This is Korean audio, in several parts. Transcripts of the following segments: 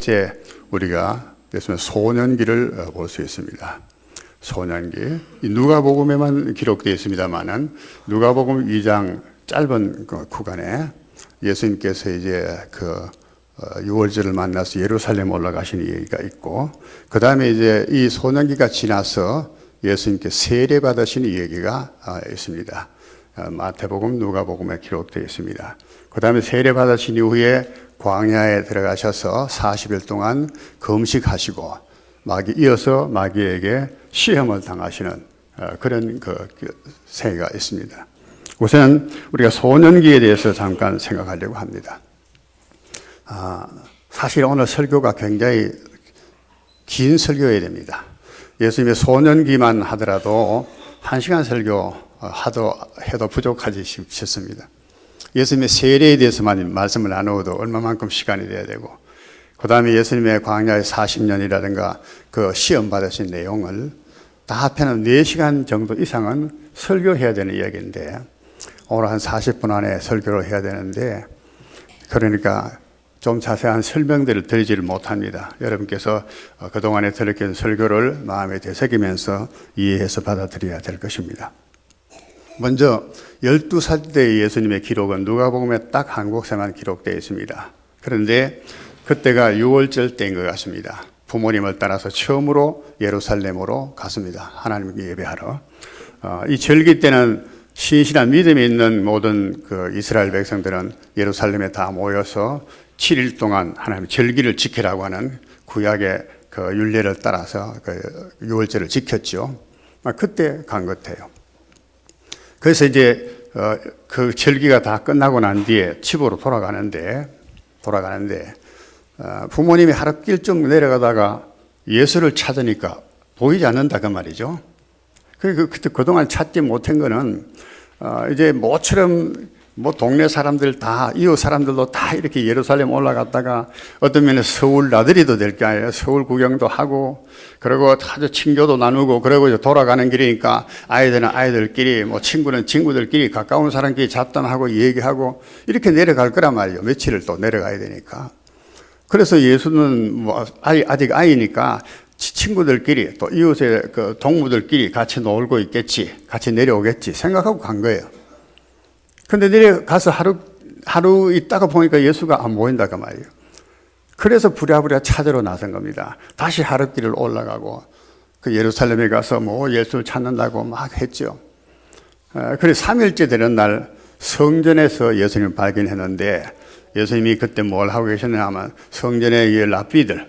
이제 우리가 소년기를 볼 수 있습니다. 소년기. 누가복음에만 기록되어 있습니다만은 누가복음 2장 짧은 그 구간에 예수님께서 이제 그 유월절을 만나서 예루살렘 올라가신 얘기가 있고, 그 다음에 이제 이 소년기가 지나서 예수님께 세례 받으신 얘기가 있습니다. 마태복음, 누가복음에 기록되어 있습니다. 그 다음에 세례 받으신 이후에 광야에 들어가셔서 40일 동안 금식하시고 이어서 마귀에게 시험을 당하시는 그런 그 세계가 있습니다. 우선 우리가 소년기에 대해서 잠깐 생각하려고 합니다. 사실 오늘 설교가 굉장히 긴 설교여야 됩니다. 예수님의 소년기만 하더라도 1시간 설교 해도 부족하지 싶습니다. 예수님의 세례에 대해서만 말씀을 나누어도 얼마만큼 시간이 돼야 되고, 그 다음에 예수님의 광야의 40년이라든가 그 시험 받으신 내용을 다 합해는 4시간 정도 이상은 설교해야 되는 이야기인데, 오늘 한 40분 안에 설교를 해야 되는데, 그러니까 좀 자세한 설명들을 드리지를 못합니다. 여러분께서 그동안에 들었던 설교를 마음에 되새기면서 이해해서 받아들여야 될 것입니다. 먼저 12살 때 예수님의 기록은 누가복음에 딱 한 곳에만 기록되어 있습니다. 그런데 그때가 유월절 때인 것 같습니다. 부모님을 따라서 처음으로 예루살렘으로 갔습니다. 하나님께 예배하러. 이 절기 때는 신실한 믿음이 있는 모든 그 이스라엘 백성들은 예루살렘에 다 모여서 7일 동안 하나님의 절기를 지키라고 하는 구약의 그 율례를 따라서 그 유월절을 지켰죠. 그때 간 것 같아요. 그래서 이제 그 절기가 다 끝나고 난 뒤에 집으로 돌아가는데 부모님이 하룻길 좀 내려가다가 예수를 찾으니까 보이지 않는다 그 말이죠. 그때 그동안 찾지 못한 거는 이제 모처럼 동네 사람들 다, 이웃 사람들도 다 이렇게 예루살렘 올라갔다가 어떤 면에 서울 나들이도 될 게 아니라 서울 구경도 하고, 그리고 아주 친교도 나누고, 그러고 이제 돌아가는 길이니까 아이들은 아이들끼리, 친구는 친구들끼리, 가까운 사람끼리 잡담하고 얘기하고 이렇게 내려갈 거란 말이에요. 며칠을 또 내려가야 되니까. 그래서 예수는 아직 아이니까 친구들끼리 또 이웃의 그 동무들끼리 같이 놀고 있겠지, 같이 내려오겠지 생각하고 간 거예요. 근데 내려가서 하루 있다가 보니까 예수가 안 보인다 그 말이에요. 그래서 부랴부랴 찾으러 나선 겁니다. 다시 하룻길을 올라가고 그 예루살렘에 가서 예수를 찾는다고 막 했죠. 그래서 3일째 되는 날 성전에서 예수님을 발견했는데, 예수님이 그때 뭘 하고 계셨냐 하면 성전의 랍비들,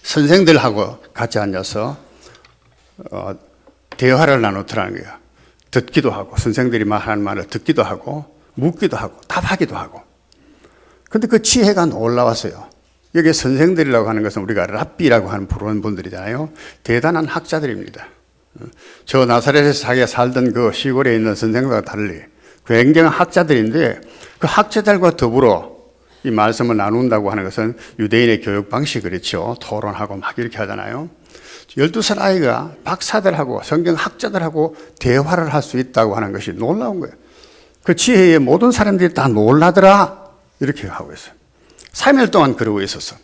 선생들하고 같이 앉아서 대화를 나누더라는 거예요. 듣기도 하고, 선생들이 하는 말을 듣기도 하고, 묻기도 하고, 답하기도 하고. 근데 그 지혜가 놀라웠어요. 여기 선생들이라고 하는 것은 우리가 랍비라고 하는 부르는 분들이잖아요. 대단한 학자들입니다. 저 나사렛에서 자기가 살던 그 시골에 있는 선생들과 달리 굉장한 학자들인데, 그 학자들과 더불어 이 말씀을 나눈다고 하는 것은 유대인의 교육 방식 그렇죠. 토론하고 막 이렇게 하잖아요. 12살 아이가 박사들하고 성경학자들하고 대화를 할 수 있다고 하는 것이 놀라운 거예요. 그 지혜에 모든 사람들이 다 놀라더라 이렇게 하고 있어요. 3일 동안 그러고 있었어.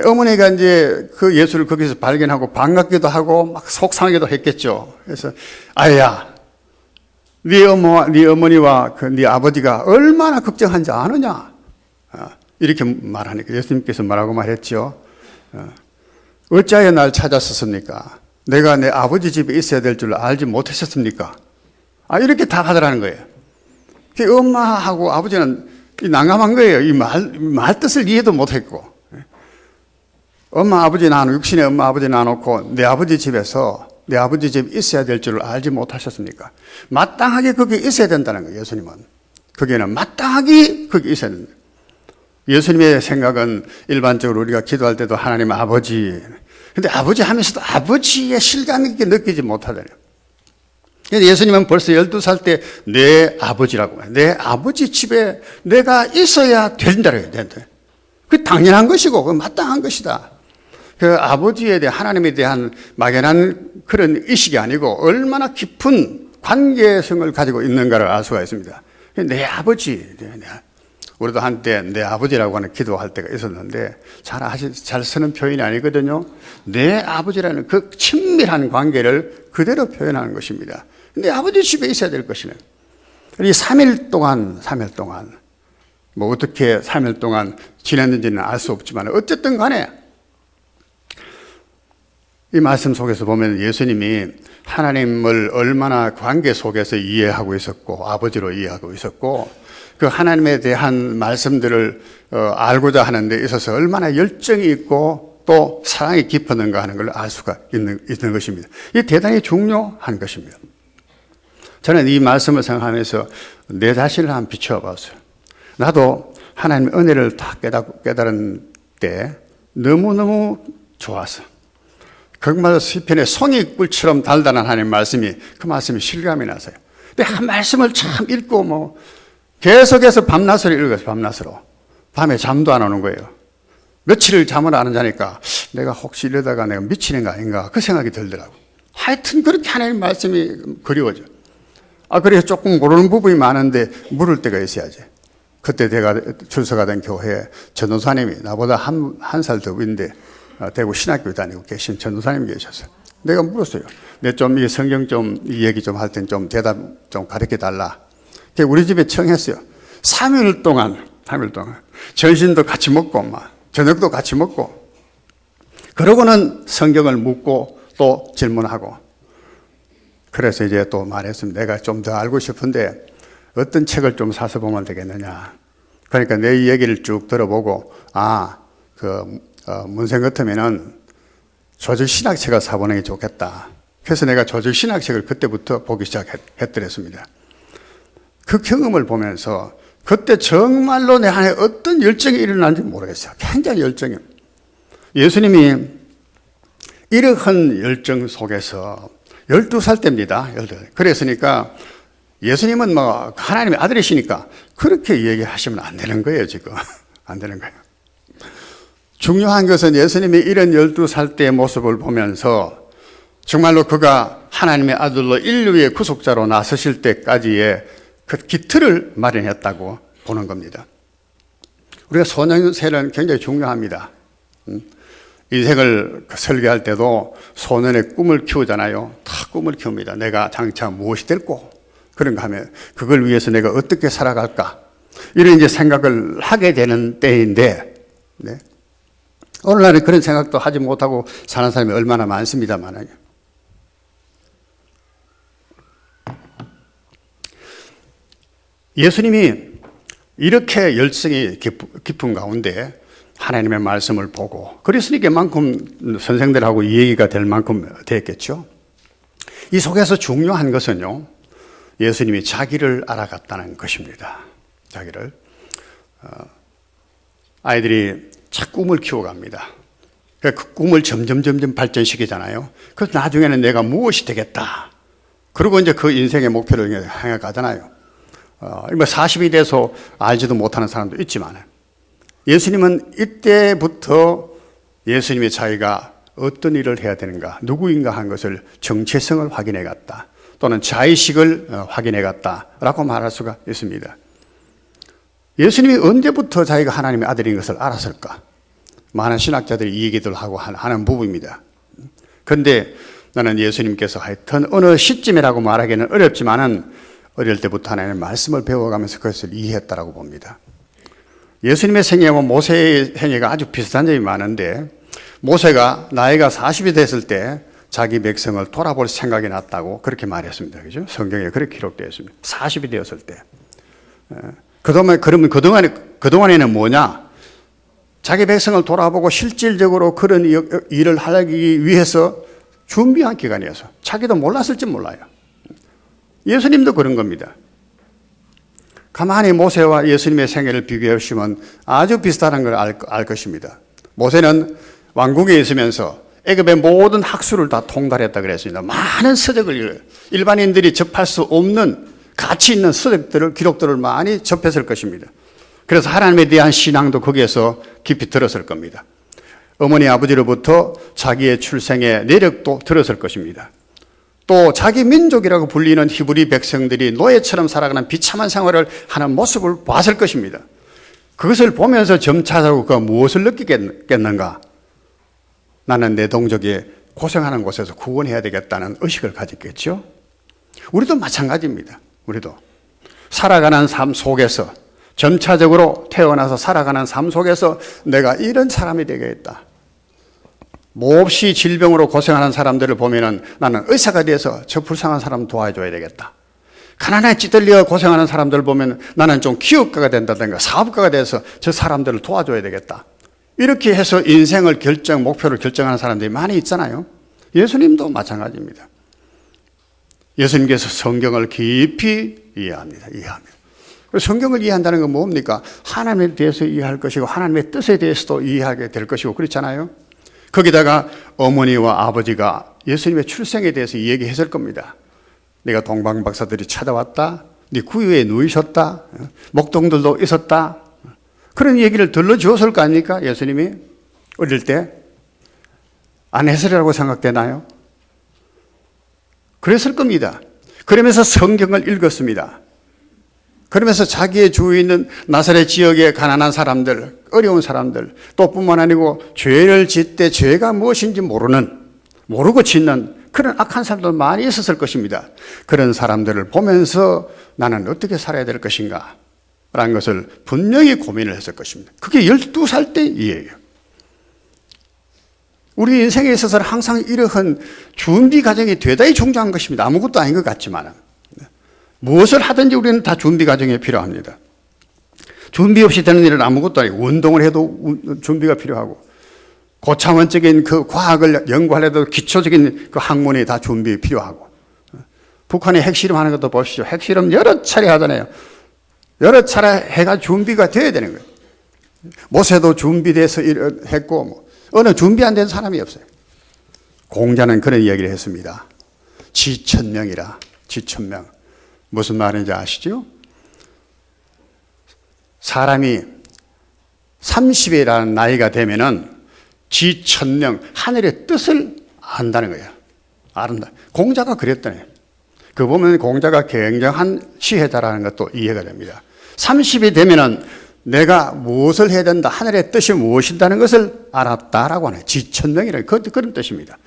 어머니가 이제 그 예수를 거기서 발견하고 반갑기도 하고 막 속상하기도 했겠죠. 그래서 아야, 네 어머니와 네 아버지가 얼마나 걱정한지 아느냐, 이렇게 말하니까 예수님께서 뭐라고 말했죠. 어찌하여 날 찾았었습니까? 내가 내 아버지 집에 있어야 될 줄 알지 못하셨습니까? 이렇게 답하더라는 거예요. 엄마하고 아버지는 난감한 거예요. 이 말 뜻을 이해도 못했고. 육신의 엄마 아버지 놔놓고 내 아버지 집에서 내 아버지 집에 있어야 될 줄 알지 못하셨습니까? 마땅하게 거기 있어야 된다는 거예요. 예수님은. 거기에는 마땅하게 거기 있어야 된다. 예수님의 생각은 일반적으로 우리가 기도할 때도 하나님 아버지, 근데 아버지 하면서도 아버지의 실감 있게 느끼지 못하잖아요. 예수님은 벌써 12살 때 내 아버지라고 해요. 내 아버지 집에 내가 있어야 된다고 해요. 그게 당연한 것이고, 그 마땅한 것이다. 그 아버지에 대한, 하나님에 대한 막연한 그런 의식이 아니고 얼마나 깊은 관계성을 가지고 있는가를 알 수가 있습니다. 내 아버지, 우리도 한때 내 아버지라고 하는 기도할 때가 있었는데 잘 쓰는 표현이 아니거든요. 내 아버지라는 그 친밀한 관계를 그대로 표현하는 것입니다. 내 아버지 집에 있어야 될 것이네. 이 3일 동안 뭐 어떻게 3일 동안 지냈는지는 알 수 없지만 어쨌든 간에 이 말씀 속에서 보면 예수님이 하나님을 얼마나 관계 속에서 이해하고 있었고 아버지로 이해하고 있었고 그 하나님에 대한 말씀들을 알고자 하는 데 있어서 얼마나 열정이 있고 또 사랑이 깊었는가 하는 걸 알 수가 있는 것입니다. 이게 대단히 중요한 것입니다. 저는 이 말씀을 생각하면서 내 자신을 한번 비추어 봤어요. 나도 하나님의 은혜를 다 깨달은 때 너무너무 좋았어. 정말 시편의 송이꿀처럼 달달한 하나님의 말씀이 그 말씀이 실감이 나서요. 근데 한 말씀을 참 읽고 뭐 계속해서 밤낮으로 읽어서 밤낮으로 밤에 잠도 안 오는 거예요. 며칠을 잠을 안 자니까 내가 혹시 이러다가 내가 미치는 거 아닌가 그 생각이 들더라고. 하여튼 그렇게 하나님 말씀이 그리워져. 그래서 조금 모르는 부분이 많은데 물을 때가 있어야지. 그때 내가 출석하던 교회에 전도사님이 나보다 한 살 더 위인데 대구 신학교 다니고 계신 전도사님이 계셨어요. 내가 물었어요. 내 좀 이 성경 좀 이 얘기 좀 할 땐 좀 대답 좀 가르쳐 달라. 우리 집에 청했어요. 3일 동안 전신도 같이 먹고 막 저녁도 같이 먹고 그러고는 성경을 묻고 또 질문하고 그래서 이제 또 말했습니다. 내가 좀 더 알고 싶은데 어떤 책을 좀 사서 보면 되겠느냐. 그러니까 내 얘기를 쭉 들어보고 문생 같으면은 조직신학책을 사보는 게 좋겠다. 그래서 내가 조직신학책을 그때부터 보기 시작했더랬습니다. 그 경험을 보면서 그때 정말로 내 안에 어떤 열정이 일어났는지 모르겠어요. 굉장히 열정이. 예수님이 이러한 열정 속에서 12살 때입니다. 그랬으니까 예수님은 뭐 하나님의 아들이시니까 그렇게 얘기하시면 안 되는 거예요, 지금. 안 되는 거예요. 중요한 것은 예수님이 이런 12살 때의 모습을 보면서 정말로 그가 하나님의 아들로 인류의 구속자로 나서실 때까지의 그 기틀을 마련했다고 보는 겁니다. 우리가 소년세는 굉장히 중요합니다. 인생을 설계할 때도 소년의 꿈을 키우잖아요. 다 꿈을 키웁니다. 내가 장차 무엇이 될고 그런가 하면 그걸 위해서 내가 어떻게 살아갈까 이런 이제 생각을 하게 되는 때인데 네. 오늘날은 그런 생각도 하지 못하고 사는 사람이 얼마나 많습니다만 예수님이 이렇게 열정이 깊은 가운데 하나님의 말씀을 보고 그랬으니까 만큼 선생들하고 이 얘기가 될 만큼 됐겠죠. 이 속에서 중요한 것은요, 예수님이 자기를 알아갔다는 것입니다. 자기를. 아이들이 자꾸 꿈을 키워갑니다. 그 꿈을 점점 발전시키잖아요. 그래서 나중에는 내가 무엇이 되겠다. 그리고 이제 그 인생의 목표를 향해 가잖아요. 40이 돼서 알지도 못하는 사람도 있지만 예수님은 이때부터 예수님의 자기가 어떤 일을 해야 되는가, 누구인가 한 것을 정체성을 확인해 갔다. 또는 자의식을 확인해 갔다라고 말할 수가 있습니다. 예수님이 언제부터 자기가 하나님의 아들인 것을 알았을까? 많은 신학자들이 이 얘기들 하고 하는 부분입니다. 그런데 나는 예수님께서 하여튼 어느 시점이라고 말하기는 어렵지만은 어릴 때부터 하나님의 말씀을 배워가면서 그것을 이해했다라고 봅니다. 예수님의 생애와 모세의 생애가 아주 비슷한 점이 많은데 모세가 나이가 40이 됐을 때 자기 백성을 돌아볼 생각이 났다고 그렇게 말했습니다. 그죠? 성경에 그렇게 기록되어 있습니다. 40이 되었을 때. 그러면 그동안에는 뭐냐? 자기 백성을 돌아보고 실질적으로 그런 일을 하기 위해서 준비한 기간이어서 자기도 몰랐을지 몰라요. 예수님도 그런 겁니다. 가만히 모세와 예수님의 생애를 비교해 보시면 아주 비슷한 걸 알 것입니다. 모세는 왕궁에 있으면서 애굽의 모든 학술을 다 통달했다 그랬습니다. 많은 서적을 일반인들이 접할 수 없는 가치 있는 서적들을 기록들을 많이 접했을 것입니다. 그래서 하나님에 대한 신앙도 거기에서 깊이 들었을 겁니다. 어머니 아버지로부터 자기의 출생의 내력도 들었을 것입니다. 또 자기 민족이라고 불리는 히브리 백성들이 노예처럼 살아가는 비참한 생활을 하는 모습을 봤을 것입니다. 그것을 보면서 점차적으로 그 무엇을 느끼겠는가? 나는 내 동족이 고생하는 곳에서 구원해야 되겠다는 의식을 가졌겠죠. 우리도 마찬가지입니다. 우리도 살아가는 삶 속에서 점차적으로 태어나서 살아가는 삶 속에서 내가 이런 사람이 되겠다. 몹시 질병으로 고생하는 사람들을 보면은 나는 의사가 돼서 저 불쌍한 사람 도와줘야 되겠다. 가난에 찌들려 고생하는 사람들을 보면 나는 좀 기업가가 된다든가 사업가가 돼서 저 사람들을 도와줘야 되겠다. 이렇게 해서 인생을 목표를 결정하는 사람들이 많이 있잖아요. 예수님도 마찬가지입니다. 예수님께서 성경을 깊이 이해합니다. 성경을 이해한다는 건 뭡니까? 하나님에 대해서 이해할 것이고 하나님의 뜻에 대해서도 이해하게 될 것이고 그렇잖아요. 거기다가 어머니와 아버지가 예수님의 출생에 대해서 얘기했을 겁니다. 내가 동방박사들이 찾아왔다. 네 구유에 누이셨다. 목동들도 있었다. 그런 얘기를 들려주었을 거 아닙니까? 예수님이 어릴 때 안 했으리라고 생각되나요? 그랬을 겁니다. 그러면서 성경을 읽었습니다. 그러면서 자기의 주위에 있는 나사렛 지역의 가난한 사람들, 어려운 사람들, 또 뿐만 아니고 죄를 짓되 죄가 무엇인지 모르고 짓는 그런 악한 사람들 많이 있었을 것입니다. 그런 사람들을 보면서 나는 어떻게 살아야 될 것인가 라는 것을 분명히 고민을 했을 것입니다. 그게 12살 때 이해예요. 우리 인생에 있어서는 항상 이러한 준비 과정이 대단히 중요한 것입니다. 아무것도 아닌 것 같지만 무엇을 하든지 우리는 다 준비 과정이 필요합니다. 준비 없이 되는 일은 아무것도 아니고 운동을 해도 준비가 필요하고 고차원적인 그 과학을 연구하려도 기초적인 그 학문이 다 준비 필요하고 북한이 핵실험 하는 것도 보시죠. 핵실험 여러 차례 하잖아요. 여러 차례 해가 준비가 돼야 되는 거예요. 모세도 준비돼서 했고 어느 준비 안 된 사람이 없어요. 공자는 그런 이야기를 했습니다. 지천명이라. 지천명. 무슨 말인지 아시죠? 사람이 30이라는 나이가 되면은 지천명, 하늘의 뜻을 안다는 거예요. 안다. 공자가 그랬더니. 그 보면 공자가 굉장한 지혜자라는 것도 이해가 됩니다. 30이 되면은 내가 무엇을 해야 된다, 하늘의 뜻이 무엇이다는 것을 알았다라고 하네요. 지천명이라는 그런 뜻입니다.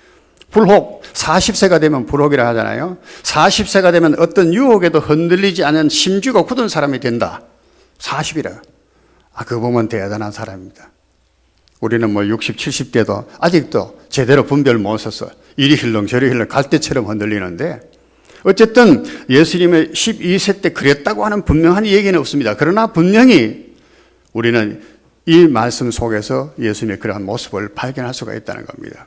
불혹, 40세가 되면 불혹이라 하잖아요. 40세가 되면 어떤 유혹에도 흔들리지 않은 심지가 굳은 사람이 된다. 40이라. 그거 보면 대단한 사람입니다. 우리는 60, 70대도 아직도 제대로 분별 못 해서 이리 힐렁 저리 힐렁 갈대처럼 흔들리는데 어쨌든 예수님의 12세 때 그랬다고 하는 분명한 얘기는 없습니다. 그러나 분명히 우리는 이 말씀 속에서 예수님의 그러한 모습을 발견할 수가 있다는 겁니다.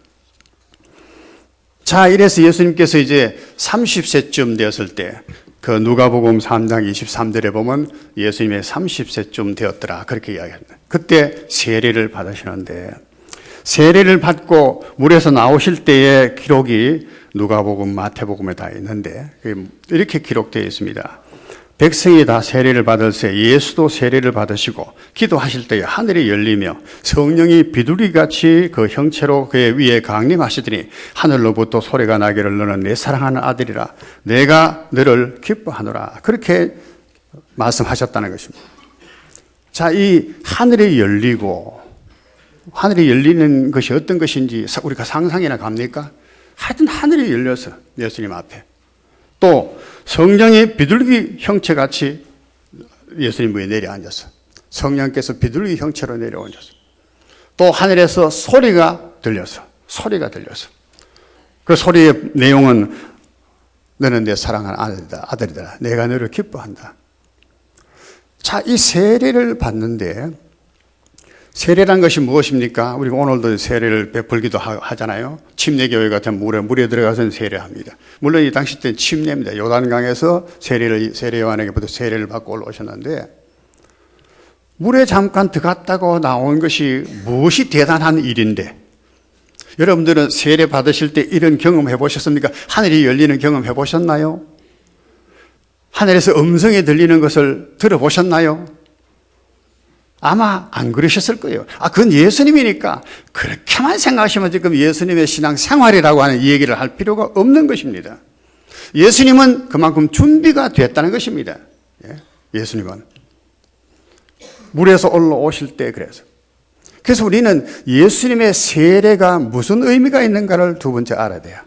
자, 이래서 예수님께서 이제 30세쯤 되었을 때 그 누가복음 3장 23절에 보면 예수님의 30세쯤 되었더라 그렇게 이야기합니다. 그때 세례를 받으시는데 세례를 받고 물에서 나오실 때의 기록이 누가복음, 마태복음에 다 있는데 이렇게 기록되어 있습니다. 백성이 다 세례를 받을새 예수도 세례를 받으시고 기도하실 때에 하늘이 열리며 성령이 비둘기같이 그 형체로 그의 위에 강림하시더니 하늘로부터 소리가 나기를 너는 내 사랑하는 아들이라 내가 너를 기뻐하노라 그렇게 말씀하셨다는 것입니다. 자, 이 하늘이 열리고 하늘이 열리는 것이 어떤 것인지 우리가 상상이나 갑니까? 하여튼 하늘이 열려서 예수님 앞에 또 성령이 비둘기 형체같이 예수님 위에 내려앉았어. 성령께서 비둘기 형체로 내려앉았어. 또 하늘에서 소리가 들렸어. 그 소리의 내용은 너는 내 사랑하는 아들이다. 내가 너를 기뻐한다. 자, 이 세례를 받는데 세례란 것이 무엇입니까? 우리가 오늘도 세례를 베풀기도 하잖아요. 침례교회 같은 물에 들어가서 세례합니다. 물론 이 당시 때 침례입니다. 요단강에서 세례 요한에게부터 세례를 받고 올라오셨는데 물에 잠깐 들어갔다고 나온 것이 무엇이 대단한 일인데 여러분들은 세례 받으실 때 이런 경험 해보셨습니까? 하늘이 열리는 경험 해보셨나요? 하늘에서 음성이 들리는 것을 들어보셨나요? 아마 안 그러셨을 거예요. 그건 예수님이니까 그렇게만 생각하시면 지금 예수님의 신앙 생활이라고 하는 이 얘기를 할 필요가 없는 것입니다. 예수님은 그만큼 준비가 됐다는 것입니다. 예수님은. 물에서 올라오실 때 그래서 우리는 예수님의 세례가 무슨 의미가 있는가를 두 번째 알아야 돼요.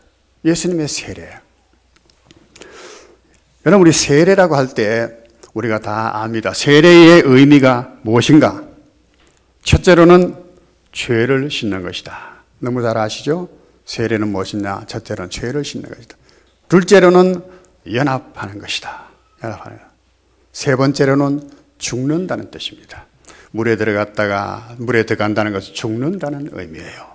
예수님의 세례. 여러분, 우리 세례라고 할 때 우리가 다 압니다. 세례의 의미가 무엇인가? 첫째로는 죄를 씻는 것이다. 너무 잘 아시죠? 세례는 무엇이냐? 첫째로는 죄를 씻는 것이다. 둘째로는 연합하는 것이다. 연합하는 것. 세 번째로는 죽는다는 뜻입니다. 물에 들어간다는 것은 죽는다는 의미예요.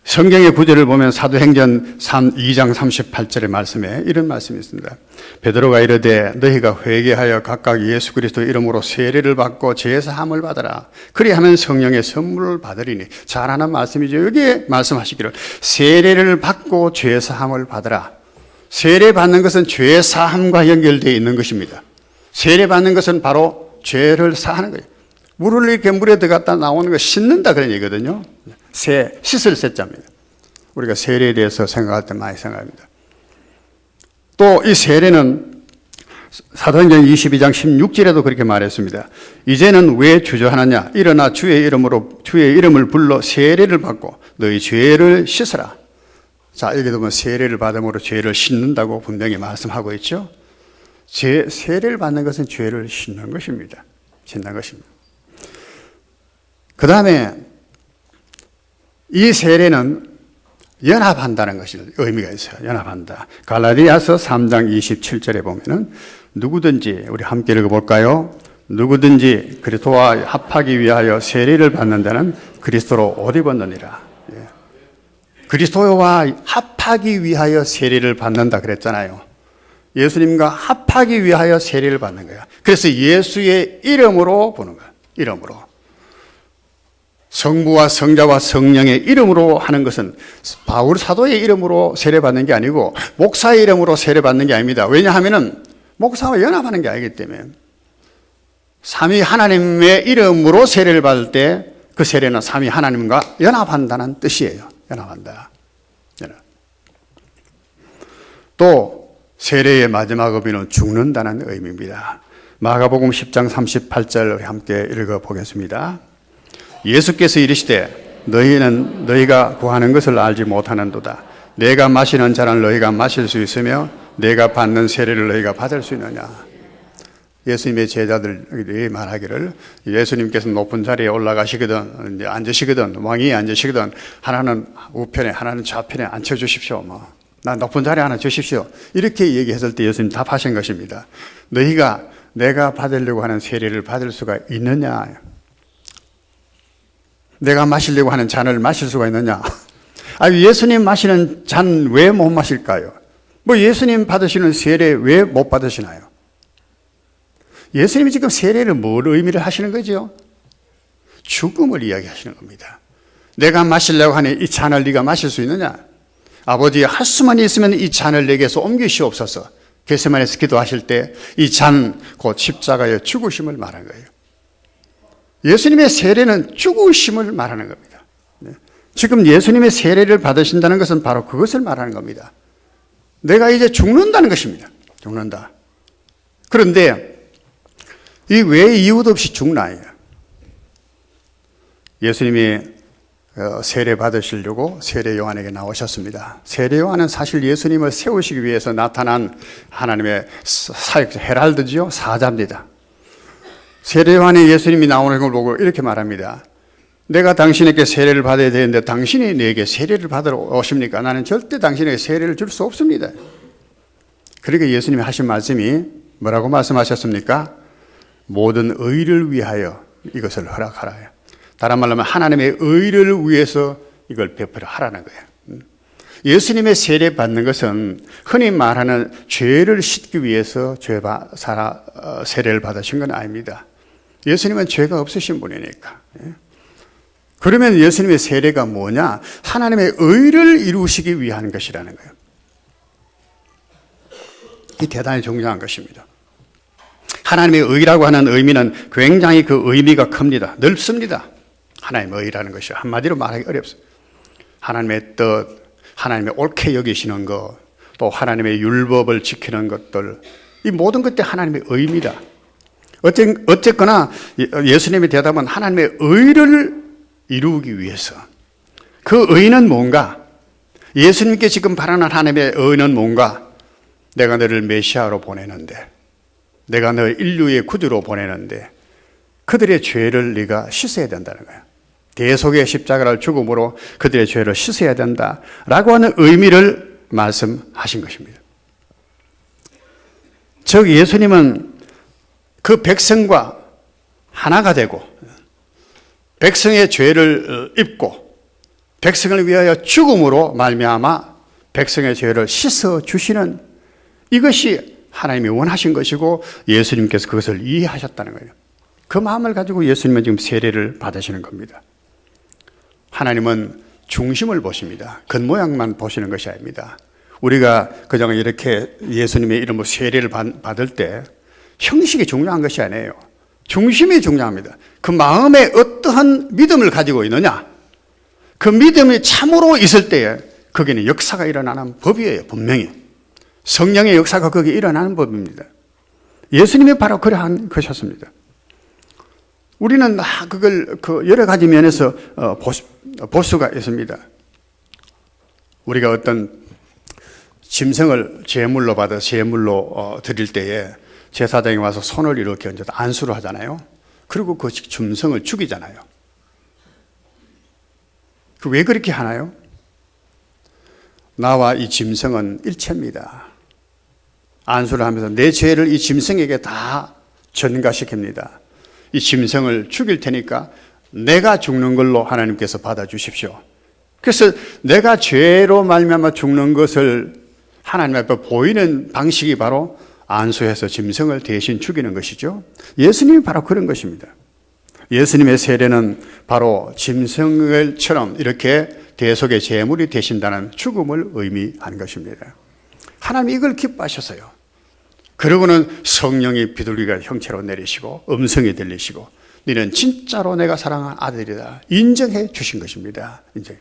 성경의 구절을 보면 사도행전 2장 38절의 말씀에 이런 말씀이 있습니다. 베드로가 이르되 너희가 회개하여 각각 예수 그리스도 이름으로 세례를 받고 죄 사함을 받아라. 그리하면 성령의 선물을 받으리니. 잘하는 말씀이죠. 여기에 말씀하시기를 세례를 받고 죄 사함을 받아라. 세례 받는 것은 죄 사함과 연결되어 있는 것입니다. 세례 받는 것은 바로 죄를 사하는 거예요. 물을 이렇게 물에 들어갔다 나오는 거 씻는다 그런 얘기거든요. 씻을 세자입니다. 우리가 세례에 대해서 생각할 때 많이 생각합니다. 또 이 세례는 사도행전 22장 16절에도 그렇게 말했습니다. 이제는 왜 주저하느냐? 일어나 주의 이름을 불러 세례를 받고 너희 죄를 씻으라. 자, 여기 보면 세례를 받음으로 죄를 씻는다고 분명히 말씀하고 있죠. 세례를 받는 것은 죄를 씻는 것입니다. 씻는 것입니다. 그 다음에 이 세례는 연합한다는 것이 의미가 있어요. 연합한다. 갈라디아서 3장 27절에 보면은 누구든지, 우리 함께 읽어볼까요? 누구든지 그리스도와 합하기 위하여 세례를 받는 자는 그리스도로 옷 입었느니라. 그리스도와 합하기 위하여 세례를 받는다 그랬잖아요. 예수님과 합하기 위하여 세례를 받는 거야. 그래서 예수의 이름으로 보는 거야. 이름으로. 성부와 성자와 성령의 이름으로 하는 것은 바울 사도의 이름으로 세례받는 게 아니고 목사의 이름으로 세례받는 게 아닙니다. 왜냐하면 목사와 연합하는 게 아니기 때문에 삼위 하나님의 이름으로 세례를 받을 때 그 세례는 삼위 하나님과 연합한다는 뜻이에요. 연합한다. 또 세례의 마지막 의미는 죽는다는 의미입니다. 마가복음 10장 38절 함께 읽어보겠습니다. 예수께서 이르시되 너희는 너희가 구하는 것을 알지 못하는도다. 내가 마시는 잔을 너희가 마실 수 있으며 내가 받는 세례를 너희가 받을 수 있느냐. 예수님의 제자들이 말하기를 예수님께서 높은 자리에 올라가시거든 앉으시거든 왕위에 앉으시거든 하나는 우편에 하나는 좌편에 앉혀주십시오. 나 높은 자리 하나 주십시오. 이렇게 얘기했을 때 예수님 답하신 것입니다. 너희가 내가 받으려고 하는 세례를 받을 수가 있느냐. 내가 마시려고 하는 잔을 마실 수가 있느냐? 예수님 마시는 잔 왜 못 마실까요? 예수님 받으시는 세례 왜 못 받으시나요? 예수님이 지금 세례를 뭘 의미를 하시는 거죠? 죽음을 이야기하시는 겁니다. 내가 마시려고 하는 이 잔을 네가 마실 수 있느냐? 아버지, 할 수만 있으면 이 잔을 내게서 옮기시옵소서. 겟세마네에서 기도하실 때 이 잔, 곧 십자가의 죽으심을 말한 거예요. 예수님의 세례는 죽으심을 말하는 겁니다. 지금 예수님의 세례를 받으신다는 것은 바로 그것을 말하는 겁니다. 내가 이제 죽는다는 것입니다. 죽는다. 그런데 이 왜 이유도 없이 죽나요? 예수님이 세례 받으시려고 세례 요한에게 나오셨습니다. 세례 요한은 사실 예수님을 세우시기 위해서 나타난 하나님의 사역 헤랄드죠. 사자입니다. 세례 요한이 예수님이 나오는 걸 보고 이렇게 말합니다. 내가 당신에게 세례를 받아야 되는데 당신이 내게 세례를 받으러 오십니까? 나는 절대 당신에게 세례를 줄 수 없습니다. 그러니까 예수님이 하신 말씀이 뭐라고 말씀하셨습니까? 모든 의를 위하여 이것을 허락하라. 다른 말로 하면 하나님의 의를 위해서 이걸 베풀어 하라는 거예요. 예수님의 세례 받는 것은 흔히 말하는 죄를 씻기 위해서 세례를 받으신 건 아닙니다. 예수님은 죄가 없으신 분이니까. 그러면 예수님의 세례가 뭐냐? 하나님의 의를 이루시기 위한 것이라는 거예요. 이 대단히 중요한 것입니다. 하나님의 의라고 하는 의미는 굉장히 그 의미가 큽니다. 넓습니다. 하나님의 의라는 것이 한마디로 말하기 어렵습니다. 하나님의 뜻, 하나님의 옳게 여기시는 것, 또 하나님의 율법을 지키는 것들, 이 모든 것들이 하나님의 의입니다. 어쨌거나 예수님의 대답은 하나님의 의를 이루기 위해서. 그 의는 뭔가? 예수님께 지금 바라는 하나님의 의는 뭔가? 내가 너를 메시아로 보내는데, 내가 너를 인류의 구주로 보내는데 그들의 죄를 네가 씻어야 된다는 거예요. 대속의 십자가를 죽음으로 그들의 죄를 씻어야 된다라고 하는 의미를 말씀하신 것입니다. 즉 예수님은 그 백성과 하나가 되고 백성의 죄를 입고 백성을 위하여 죽음으로 말미암아 백성의 죄를 씻어 주시는, 이것이 하나님이 원하신 것이고 예수님께서 그것을 이해하셨다는 거예요. 그 마음을 가지고 예수님은 지금 세례를 받으시는 겁니다. 하나님은 중심을 보십니다. 겉모양만 보시는 것이 아닙니다. 우리가 그냥 이렇게 예수님의 이름으로 세례를 받을 때 형식이 중요한 것이 아니에요. 중심이 중요합니다. 그 마음에 어떠한 믿음을 가지고 있느냐, 그 믿음이 참으로 있을 때에 거기는 역사가 일어나는 법이에요. 분명히 성령의 역사가 거기에 일어나는 법입니다. 예수님이 바로 그러한 것이었습니다. 우리는 그걸 여러 가지 면에서 볼 수가 있습니다. 우리가 어떤 짐승을 제물로 받아 제물로 드릴 때에 제사장이 와서 손을 이렇게 얹어서 안수를 하잖아요. 그리고 그 짐승을 죽이잖아요. 왜 그렇게 하나요? 나와 이 짐승은 일체입니다. 안수를 하면서 내 죄를 이 짐승에게 다 전가시킵니다. 이 짐승을 죽일 테니까 내가 죽는 걸로 하나님께서 받아주십시오. 그래서 내가 죄로 말미암아 죽는 것을 하나님 앞에 보이는 방식이 바로 안수해서 짐승을 대신 죽이는 것이죠. 예수님이 바로 그런 것입니다. 예수님의 세례는 바로 짐승을처럼 이렇게 대속의 제물이 되신다는 죽음을 의미한 것입니다. 하나님이 이걸 기뻐하셨어요. 그러고는 성령이 비둘기가 형체로 내리시고 음성이 들리시고 너는 진짜로 내가 사랑하는 아들이다 인정해 주신 것입니다. 이제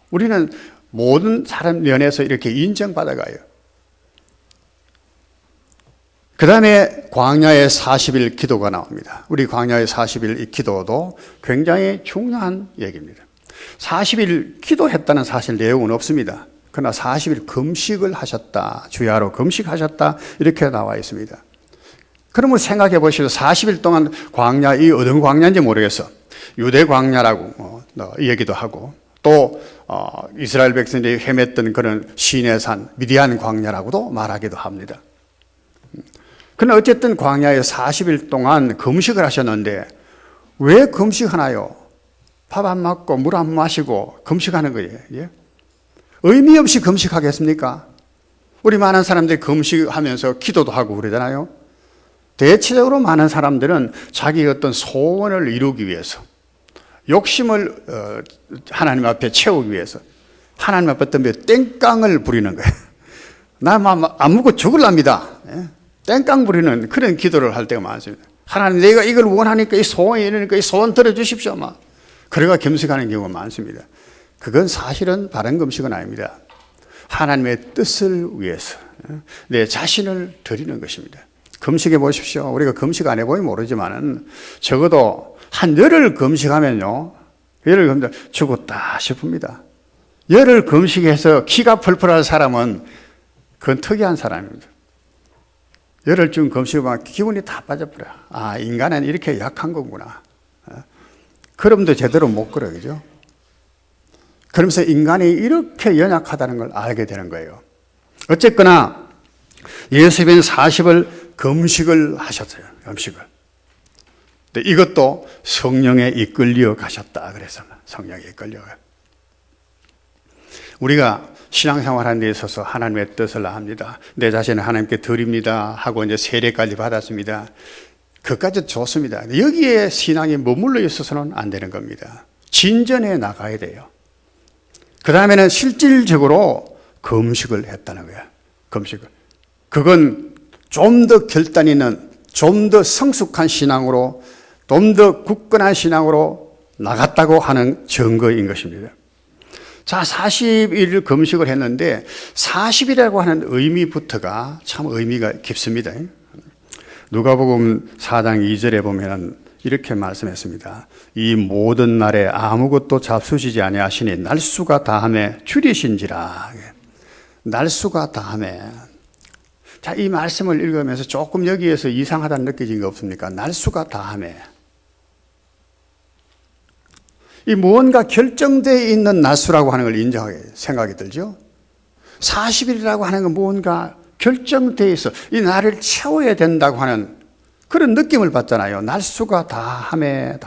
우리는 모든 사람 면에서 이렇게 인정받아가요. 그 다음에 광야의 40일 기도가 나옵니다. 우리 광야의 40일 이 기도도 굉장히 중요한 얘기입니다. 40일 기도했다는 사실 내용은 없습니다. 그러나 40일 금식을 하셨다, 주야로 금식하셨다 이렇게 나와 있습니다. 그러면 생각해 보시죠. 40일 동안 광야, 이 어떤 광야인지 모르겠어. 유대 광야라고 얘기도 하고 또 이스라엘 백성들이 헤맸던 그런 시내산 미디안 광야라고도 말하기도 합니다. 그러나 어쨌든 광야에 40일 동안 금식을 하셨는데 왜 금식하나요? 밥 안 먹고 물 안 마시고 금식하는 거예요. 예? 의미 없이 금식하겠습니까? 우리 많은 사람들이 금식하면서 기도도 하고 그러잖아요. 대체적으로 많은 사람들은 자기 어떤 소원을 이루기 위해서 욕심을 하나님 앞에 채우기 위해서 하나님 앞에 땡깡을 부리는 거예요. 나 안 먹고 죽을랍니다. 땡깡 부리는 그런 기도를 할 때가 많습니다. 하나님 내가 이걸 원하니까 이 소원이 이러니까 이 소원 들어주십시오. 그래가 금식하는 경우가 많습니다. 그건 사실은 바른 금식은 아닙니다. 하나님의 뜻을 위해서 내 자신을 드리는 것입니다. 금식해 보십시오. 우리가 금식 안 해보면 모르지만은 적어도 한 열흘 금식하면요, 열흘 금식 죽었다 싶습니다. 열흘 금식해서 키가 펄펄한 사람은 그건 특이한 사람입니다. 열흘쯤 금식하면 기분이 다 빠져버려요. 아, 인간은 이렇게 약한 거구나. 걸음도 제대로 못 걸어, 그죠? 그러면서 인간이 이렇게 연약하다는 걸 알게 되는 거예요. 어쨌거나 예수님은 40을 금식을 하셨어요. 금식을. 근데 이것도 성령에 이끌려 가셨다. 그래서 성령에 이끌려 가. 우리가 신앙생활하는 데 있어서 하나님의 뜻을 압니다. 내 자신을 하나님께 드립니다 하고 이제 세례까지 받았습니다. 그것까지 좋습니다. 여기에 신앙이 머물러 있어서는 안 되는 겁니다. 진전해 나가야 돼요. 그 다음에는 실질적으로 금식을 했다는 거야. 금식을. 그건 좀 더 결단 있는, 좀 더 성숙한 신앙으로, 좀 더 굳건한 신앙으로 나갔다고 하는 증거인 것입니다. 자, 40일 금식을 했는데 40일이라고 하는 의미부터가 참 의미가 깊습니다. 누가복음 4장 2절에 보면은 이렇게 말씀했습니다. 이 모든 날에 아무것도 잡수시지 아니하시니 날수가 다함에 줄이신지라. 날수가 다함에. 자, 이 말씀을 읽으면서 조금 여기에서 이상하다는 느껴진 거 없습니까? 날수가 다함에. 이 무언가 결정되어 있는 날수라고 하는 걸 인정하게 생각이 들죠? 40일이라고 하는 건 무언가 결정되어 있어. 이 날을 채워야 된다고 하는 그런 느낌을 받잖아요. 날수가 다함에.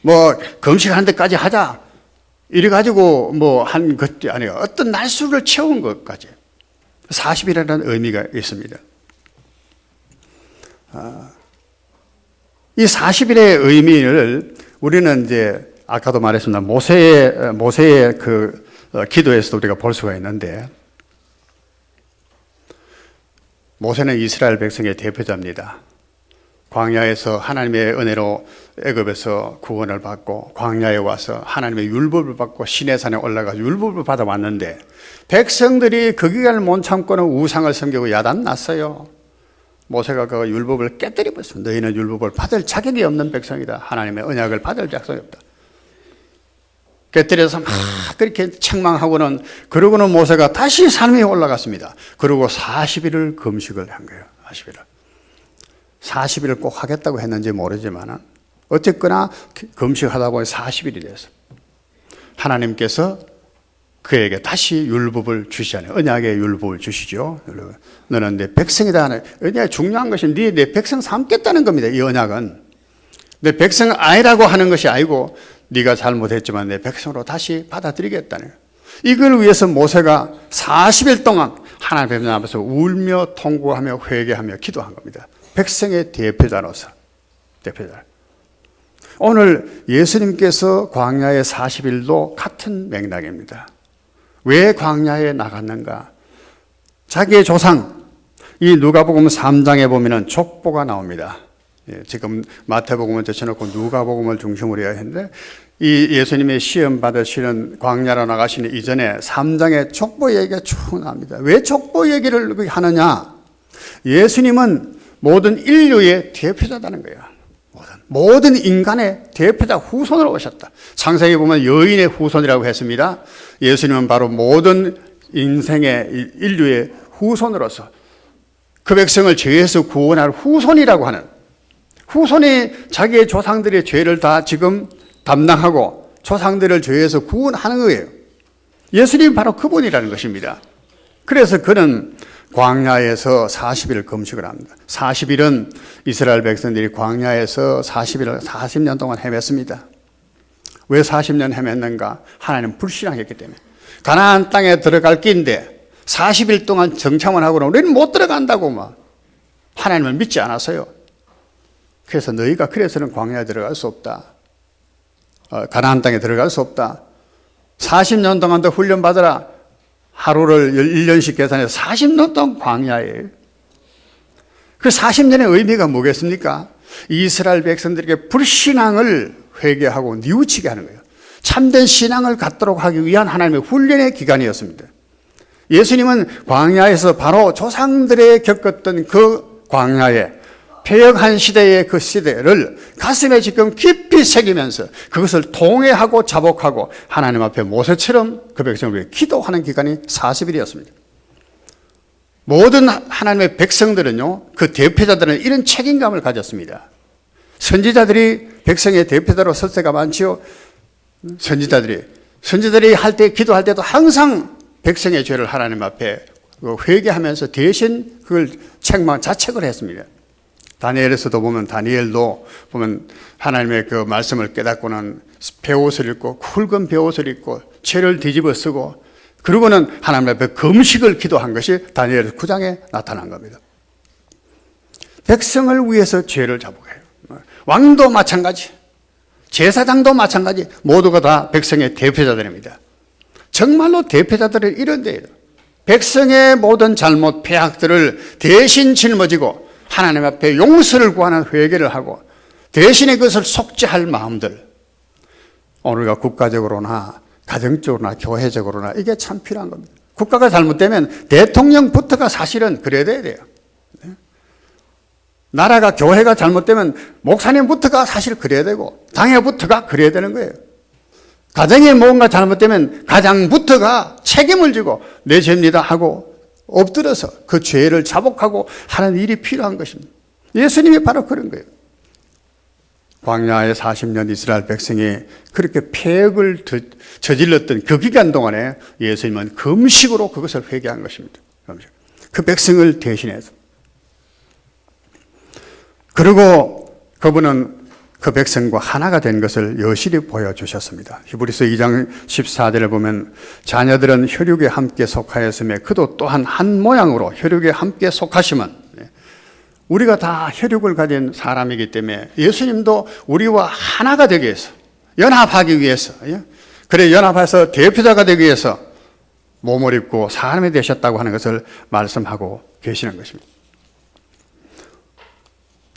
뭐 금식하는 데까지 하자. 이래가지고 뭐 한 것이 아니에요. 어떤 날수를 채운 것까지. 40일이라는 의미가 있습니다. 이 40일의 의미를 우리는 이제 아까도 말했습니다. 모세의 그 기도에서도 우리가 볼 수가 있는데, 모세는 이스라엘 백성의 대표자입니다. 광야에서 하나님의 은혜로 애굽에서 구원을 받고 광야에 와서 하나님의 율법을 받고 시내산에 올라가서 율법을 받아왔는데 백성들이 그 기간을 못 참고는 우상을 섬기고 야단났어요. 모세가 그 율법을 깨뜨려 버렸습니다. 너희는 율법을 받을 자격이 없는 백성이다. 하나님의 언약을 받을 자격이 없다. 깨뜨려서 막 그렇게 책망하고는, 그러고는 모세가 다시 산 위에 올라갔습니다. 그리고 40일을 금식을 한 거예요. 40일을 꼭 하겠다고 했는지 모르지만 어쨌거나 금식하다 보니 40일이 됐어요. 하나님께서 그에게 다시 율법을 주시잖아요. 언약의 율법을 주시죠. 너는 내 백성이다. 언약이 중요한 것이 내 백성 삼겠다는 겁니다. 이 언약은 내 백성 아니라고 하는 것이 아니고 네가 잘못했지만 내 백성으로 다시 받아들이겠다는 거예요. 이걸 위해서 모세가 40일 동안 하나님 앞에서 울며 통곡하며 회개하며 기도한 겁니다. 백성의 대표자로서. 오늘 예수님께서 광야의 40일도 같은 맥락입니다. 왜 광야에 나갔는가? 자기의 조상, 이 누가복음 3장에 보면은 족보가 나옵니다. 지금 마태복음을 제쳐놓고 누가복음을 중심으로 해야 하는데, 이 예수님의 시험 받으시는 광야로 나가시는 이전에 3장에 족보 얘기가 쭉 나옵니다. 왜 족보 얘기를 하느냐? 예수님은 모든 인류의 대표자다는 거예요. 모든 인간의 대표자 후손으로 오셨다. 창세기 보면 여인의 후손이라고 했습니다. 예수님은 바로 모든 인생의 인류의 후손으로서 그 백성을 죄에서 구원할 후손이라고 하는, 후손이 자기의 조상들의 죄를 다 지금 담당하고 조상들을 죄에서 구원하는 거예요. 예수님이 바로 그분이라는 것입니다. 그래서 그는 광야에서 40일 금식을 합니다. 40일은 이스라엘 백성들이 광야에서 40년 동안 헤맸습니다. 왜 40년 헤맸는가? 하나님 불신앙했기 때문에. 가나안 땅에 들어갈 길인데 40일 동안 정참을 하고는 우리는 못 들어간다고 막 하나님을 믿지 않았어요. 그래서 너희가 그래서는 광야에 들어갈 수 없다. 가나안 땅에 들어갈 수 없다. 40년 동안 더 훈련 받으라. 하루를 1년씩 계산해서 40년 동안 광야에. 그 40년의 의미가 뭐겠습니까? 이스라엘 백성들에게 불신앙을 회개하고 뉘우치게 하는 거예요. 참된 신앙을 갖도록 하기 위한 하나님의 훈련의 기간이었습니다. 예수님은 광야에서 바로 조상들의 겪었던 그 광야에, 패역한 시대의 그 시대를 가슴에 지금 깊이 새기면서 그것을 통회하고 자복하고 하나님 앞에 모세처럼 그 백성을 위해 기도하는 기간이 40일이었습니다. 모든 하나님의 백성들은요, 그 대표자들은 이런 책임감을 가졌습니다. 선지자들이 백성의 대표자로 설 때가 많지요. 선지자들이 할 때, 기도할 때도 항상 백성의 죄를 하나님 앞에 회개하면서 대신 그걸 자책을 했습니다. 다니엘에서도 보면, 다니엘도 보면 하나님의 그 말씀을 깨닫고는 베옷을 입고, 굵은 베옷을 입고 죄를 뒤집어 쓰고, 그러고는 하나님 앞에 금식을 기도한 것이 다니엘 9장에 나타난 겁니다. 백성을 위해서 죄를 자복해요. 왕도 마찬가지, 제사장도 마찬가지, 모두가 다 백성의 대표자들입니다. 정말로 대표자들은 이런 데예요. 백성의 모든 잘못, 폐악들을 대신 짊어지고 하나님 앞에 용서를 구하는 회개를 하고 대신에 그것을 속죄할 마음들, 오늘과 국가적으로나 가정적으로나 교회적으로나 이게 참 필요한 겁니다. 국가가 잘못되면 대통령부터가 사실은 그래야 돼요. 나라가 교회가 잘못되면 목사님부터가 사실 그래야 되고 당회부터가 그래야 되는 거예요. 가정에 뭔가 잘못되면 가장부터가 책임을 지고 내 죄입니다 하고 엎드려서 그 죄를 자복하고 하는 일이 필요한 것입니다. 예수님이 바로 그런 거예요. 광야의 40년 이스라엘 백성이 그렇게 폐역을 저질렀던 그 기간 동안에 예수님은 금식으로 그것을 회개한 것입니다. 그 백성을 대신해서. 그리고 그분은 그 백성과 하나가 된 것을 여실히 보여주셨습니다. 히브리서 2장 14절에 보면 자녀들은 혈육에 함께 속하였으며 그도 또한 한 모양으로 혈육에 함께 속하시면, 우리가 다 혈육을 가진 사람이기 때문에 예수님도 우리와 하나가 되기 위해서, 연합하기 위해서, 그래 연합해서 대표자가 되기 위해서 몸을 입고 사람이 되셨다고 하는 것을 말씀하고 계시는 것입니다.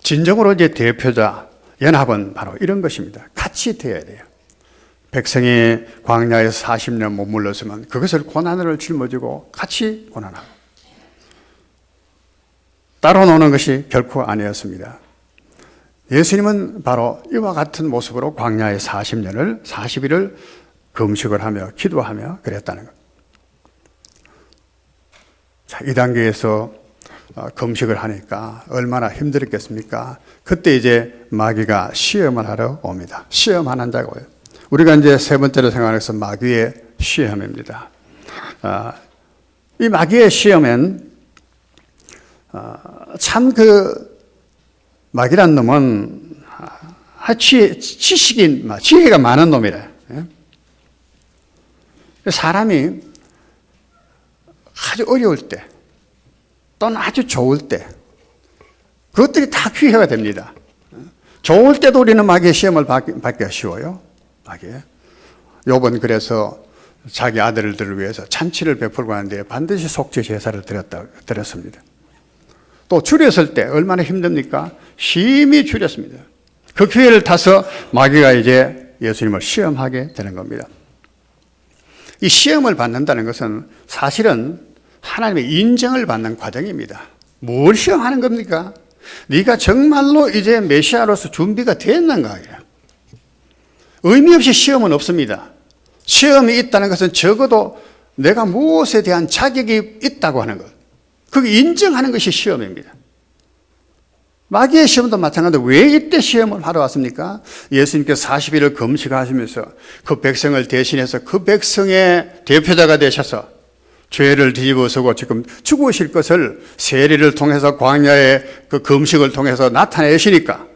진정으로 이제 대표자, 연합은 바로 이런 것입니다. 같이 되어야 돼요. 백성이 광야에서 40년 머물렀으면 그것을 고난을 짊어지고 같이 고난하고, 따로 노는 것이 결코 아니었습니다. 예수님은 바로 이와 같은 모습으로 광야의 40년을 40일을 금식을 하며 기도하며 그랬다는 것. 자, 이 단계에서 금식을 하니까 얼마나 힘들었겠습니까? 그때 이제 마귀가 시험을 하러 옵니다. 시험하는 자고요. 우리가 이제 세 번째로 생각해서 마귀의 시험입니다. 이 마귀의 시험엔 참 마귀란 놈은 지혜가 많은 놈이래. 사람이 아주 어려울 때 또는 아주 좋을 때 그것들이 다 기회가 됩니다. 좋을 때도 우리는 마귀의 시험을 받기가 쉬워요. 욥은 그래서 자기 아들들을 위해서 잔치를 베풀고 하는데 반드시 속죄 제사를 드렸습니다. 또 줄였을 때 얼마나 힘듭니까? 심히 줄였습니다. 그 기회를 타서 마귀가 이제 예수님을 시험하게 되는 겁니다. 이 시험을 받는다는 것은 사실은 하나님의 인정을 받는 과정입니다. 뭘 시험하는 겁니까? 네가 정말로 이제 메시아로서 준비가 됐는가? 의미 없이 시험은 없습니다. 시험이 있다는 것은 적어도 내가 무엇에 대한 자격이 있다고 하는 것, 그게 인정하는 것이 시험입니다. 마귀의 시험도 마찬가지로 왜 이때 시험을 하러 왔습니까? 예수님께서 40일을 금식하시면서 그 백성을 대신해서 그 백성의 대표자가 되셔서 죄를 뒤집어서고 지금 죽으실 것을 세례를 통해서 광야의 그 금식을 통해서 나타내시니까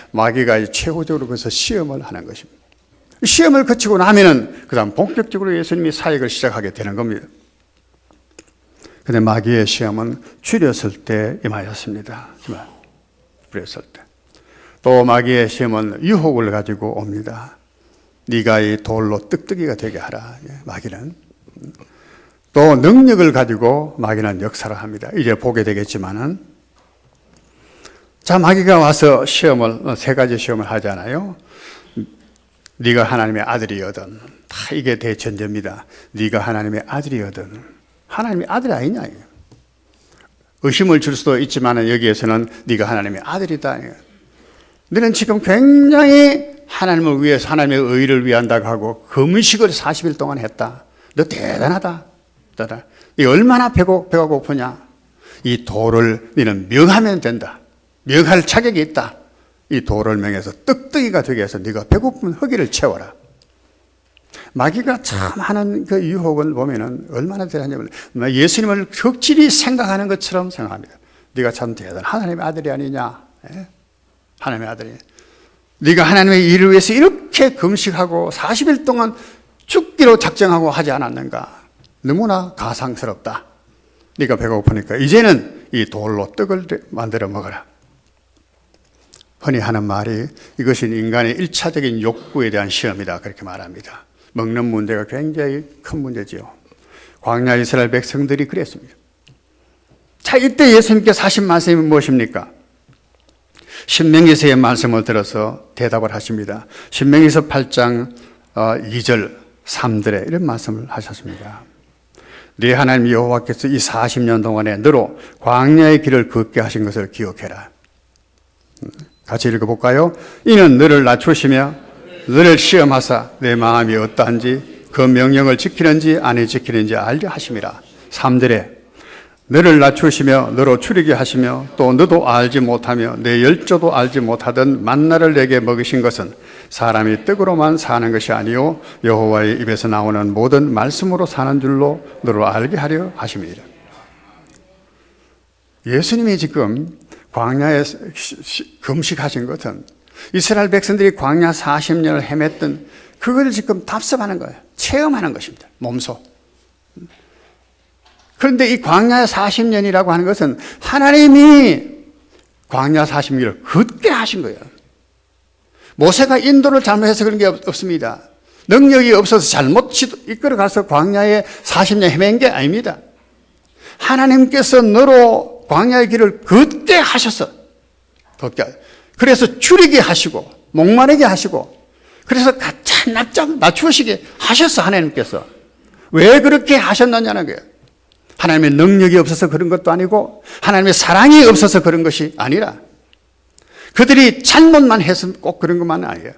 마귀가 최고적으로 그래서 시험을 하는 것입니다. 시험을 거치고 나면은 그 다음 본격적으로 예수님이 사역을 시작하게 되는 겁니다. 그런데 마귀의 시험은 줄였을 때 임하였습니다. 줄였을 때. 또 마귀의 시험은 유혹을 가지고 옵니다. 네가 이 돌로 뜩뜨기가 되게 하라. 마귀는. 또 능력을 가지고 마귀는 역사를 합니다. 이제 보게 되겠지만은, 자, 마귀가 와서 세 가지 시험을 하잖아요. 네가 하나님의 아들이거든. 다 이게 대전제입니다. 네가 하나님의 아들이거든. 하나님의 아들이 아니냐. 의심을 줄 수도 있지만 여기에서는 네가 하나님의 아들이다. 너는 지금 굉장히 하나님을 위해서 하나님의 의를 위한다고 하고 금식을 40일 동안 했다. 너 대단하다. 이 얼마나 배가 고프냐. 이 도를 너는 명하면 된다. 명할 자격이 있다. 이 도를 명해서 떡떡이가 되게 해서 네가 배고픈 허기를 채워라. 마귀가 참 하는 그 유혹을 보면은 얼마나 대단하냐면 예수님을 극진히 생각하는 것처럼 생각합니다. 네가 참 대단한 하나님의 아들이 아니냐. 하나님의 아들이. 네가 하나님의 일을 위해서 이렇게 금식하고 40일 동안 죽기로 작정하고 하지 않았는가. 너무나 가상스럽다. 네가 배가 고프니까 이제는 이 돌로 떡을 만들어 먹어라. 흔히 하는 말이 이것은 인간의 1차적인 욕구에 대한 시험이다. 그렇게 말합니다. 먹는 문제가 굉장히 큰 문제지요. 광야 이스라엘 백성들이 그랬습니다. 자, 이때 예수님께서 하신 말씀이 무엇입니까? 신명기서의 말씀을 들어서 대답을 하십니다. 신명기서 8장 2절 3절에 이런 말씀을 하셨습니다. 네 하나님 여호와께서 이 40년 동안에 너로 광야의 길을 걷게 하신 것을 기억해라. 같이 읽어볼까요? 이는 너를 낮추시며 너를 시험하사 내 마음이 어떠한지 그 명령을 지키는지 안 지키는지 알게 하심이라. 3절에 너를 낮추시며 너로 추리게 하시며 또 너도 알지 못하며 내 열조도 알지 못하던 만나를 내게 먹이신 것은 사람이 떡으로만 사는 것이 아니요 여호와의 입에서 나오는 모든 말씀으로 사는 줄로 너로 알게 하려 하심이라. 예수님이 지금 광야에 금식하신 것은 이스라엘 백성들이 광야 40년을 헤맸던 그걸 지금 답습하는 거예요. 체험하는 것입니다. 몸소. 그런데 이 광야 40년이라고 하는 것은 하나님이 광야 40년을 걷게 하신 거예요. 모세가 인도를 잘못해서 그런 게 없습니다. 능력이 없어서 잘못 이끌어가서 광야에 40년 헤맨 게 아닙니다. 하나님께서 너로 광야의 길을 걷게 하셔서 그래서 줄이게 하시고 목마르게 하시고 그래서 가차 낮추시게 하셨어. 하나님께서 왜 그렇게 하셨느냐는 거예요. 하나님의 능력이 없어서 그런 것도 아니고 하나님의 사랑이 없어서 그런 것이 아니라 그들이 잘못만 해서 꼭 그런 것만 아니에요.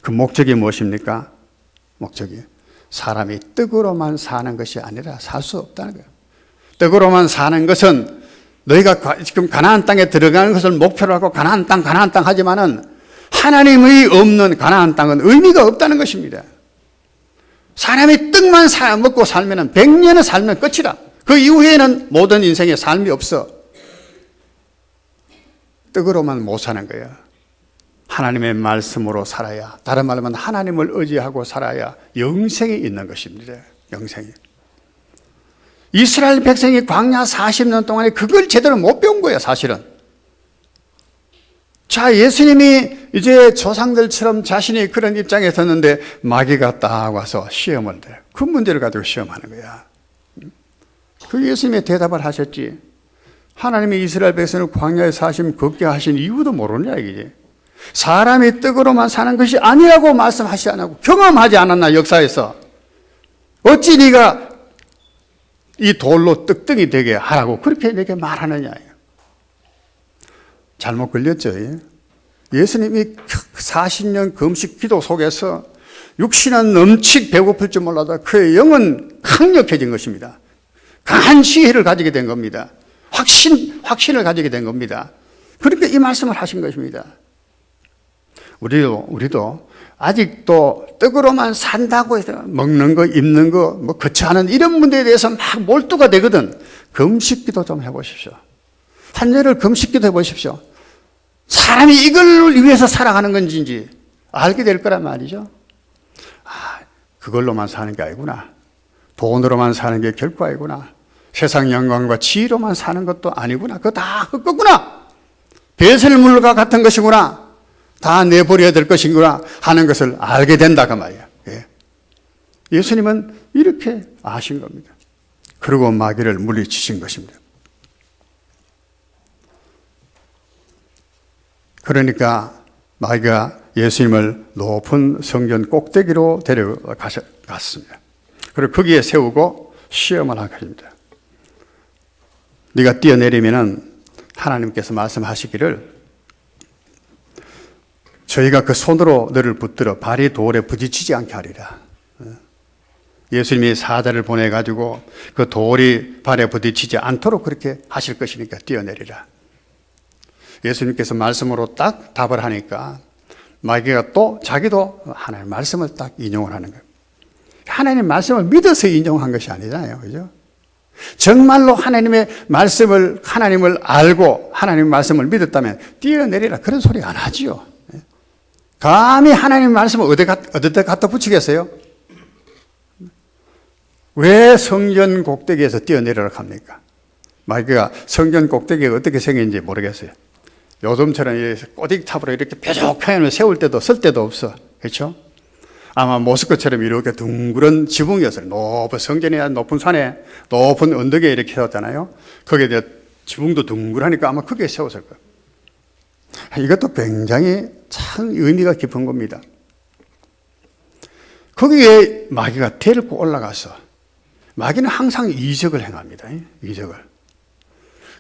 그 목적이 무엇입니까? 목적이 사람이 떡으로만 사는 것이 아니라 살 수 없다는 거예요. 떡으로만 사는 것은 너희가 지금 가나안 땅에 들어가는 것을 목표로 하고 가나안 땅 하지만은 하나님의 없는 가나안 땅은 의미가 없다는 것입니다. 사람이 떡만 먹고 살면 100년을 살면 끝이라. 그 이후에는 모든 인생에 삶이 없어. 떡으로만 못 사는 거예요. 하나님의 말씀으로 살아야, 다른 말로 하면 하나님을 의지하고 살아야 영생이 있는 것입니다. 영생이. 이스라엘 백성이 광야 40년 동안에 그걸 제대로 못 배운 거예요, 사실은. 자, 예수님이 이제 조상들처럼 자신이 그런 입장에 섰는데 마귀가 딱 와서 시험을 내. 그 문제를 가지고 시험하는 거야. 그 예수님이 대답을 하셨지. 하나님이 이스라엘 백성을 광야에 40년 걷게 하신 이유도 모르냐 이게. 사람이 떡으로만 사는 것이 아니라고 말씀하시지 않고 경험하지 않았나 역사에서. 어찌 네가 이 돌로 떡덩이 되게 하라고 그렇게 내게 말하느냐. 잘못 걸렸죠. 예수님이 40년 금식 기도 속에서 육신은 넘치게 배고플 줄 몰라도 그의 영은 강력해진 것입니다. 강한 지혜를 가지게 된 겁니다. 확신을 가지게 된 겁니다. 그러니까 이 말씀을 하신 것입니다. 우리도 아직도 떡으로만 산다고 해서 먹는 거, 입는 거, 뭐 거처하는 이런 문제에 대해서 막 몰두가 되거든. 금식기도 좀 해보십시오. 한 열흘 금식기도 해보십시오. 사람이 이걸 위해서 살아가는 건지 알게 될 거란 말이죠. 아, 그걸로만 사는 게 아니구나. 돈으로만 사는 게 결코 아니구나. 세상 영광과 지위로만 사는 것도 아니구나. 그거 다 헛것구나. 배설물과 같은 것이구나. 다 내버려야 될 것이구나 하는 것을 알게 된다 그 말이야. 예. 예수님은 이렇게 아신 겁니다. 그리고 마귀를 물리치신 것입니다. 그러니까 마귀가 예수님을 높은 성전 꼭대기로 데려갔습니다. 그리고 거기에 세우고 시험을 하게 합니다. 네가 뛰어내리면은 하나님께서 말씀하시기를 저희가 그 손으로 너를 붙들어 발이 돌에 부딪히지 않게 하리라. 예수님이 사자를 보내가지고 그 돌이 발에 부딪히지 않도록 그렇게 하실 것이니까 뛰어내리라. 예수님께서 말씀으로 딱 답을 하니까 마귀가 또 자기도 하나님 말씀을 딱 인용을 하는 거예요. 하나님 말씀을 믿어서 인용한 것이 아니잖아요. 그죠? 정말로 하나님의 말씀을, 하나님을 알고 하나님의 말씀을 믿었다면 뛰어내리라. 그런 소리 안 하지요. 감히 하나님의 말씀을 어디다 갖다 붙이겠어요? 왜 성전 꼭대기에서 뛰어내리라고 합니까? 마귀가 성전 꼭대기가 어떻게 생겼는지 모르겠어요. 요즘처럼 꼬딕탑으로 이렇게 뾰족하게 세울 때도 쓸 때도 없어. 그렇죠? 아마 모스크처럼 이렇게 둥그런 지붕이었어요. 높은 성전이나 높은 산에 높은 언덕에 이렇게 세웠잖아요. 거기에 지붕도 둥그라니까 아마 크게 세웠을 거예요. 이것도 굉장히 참 의미가 깊은 겁니다. 거기에 마귀가 데리고 올라가서 마귀는 항상 이적을 행합니다. 이적을.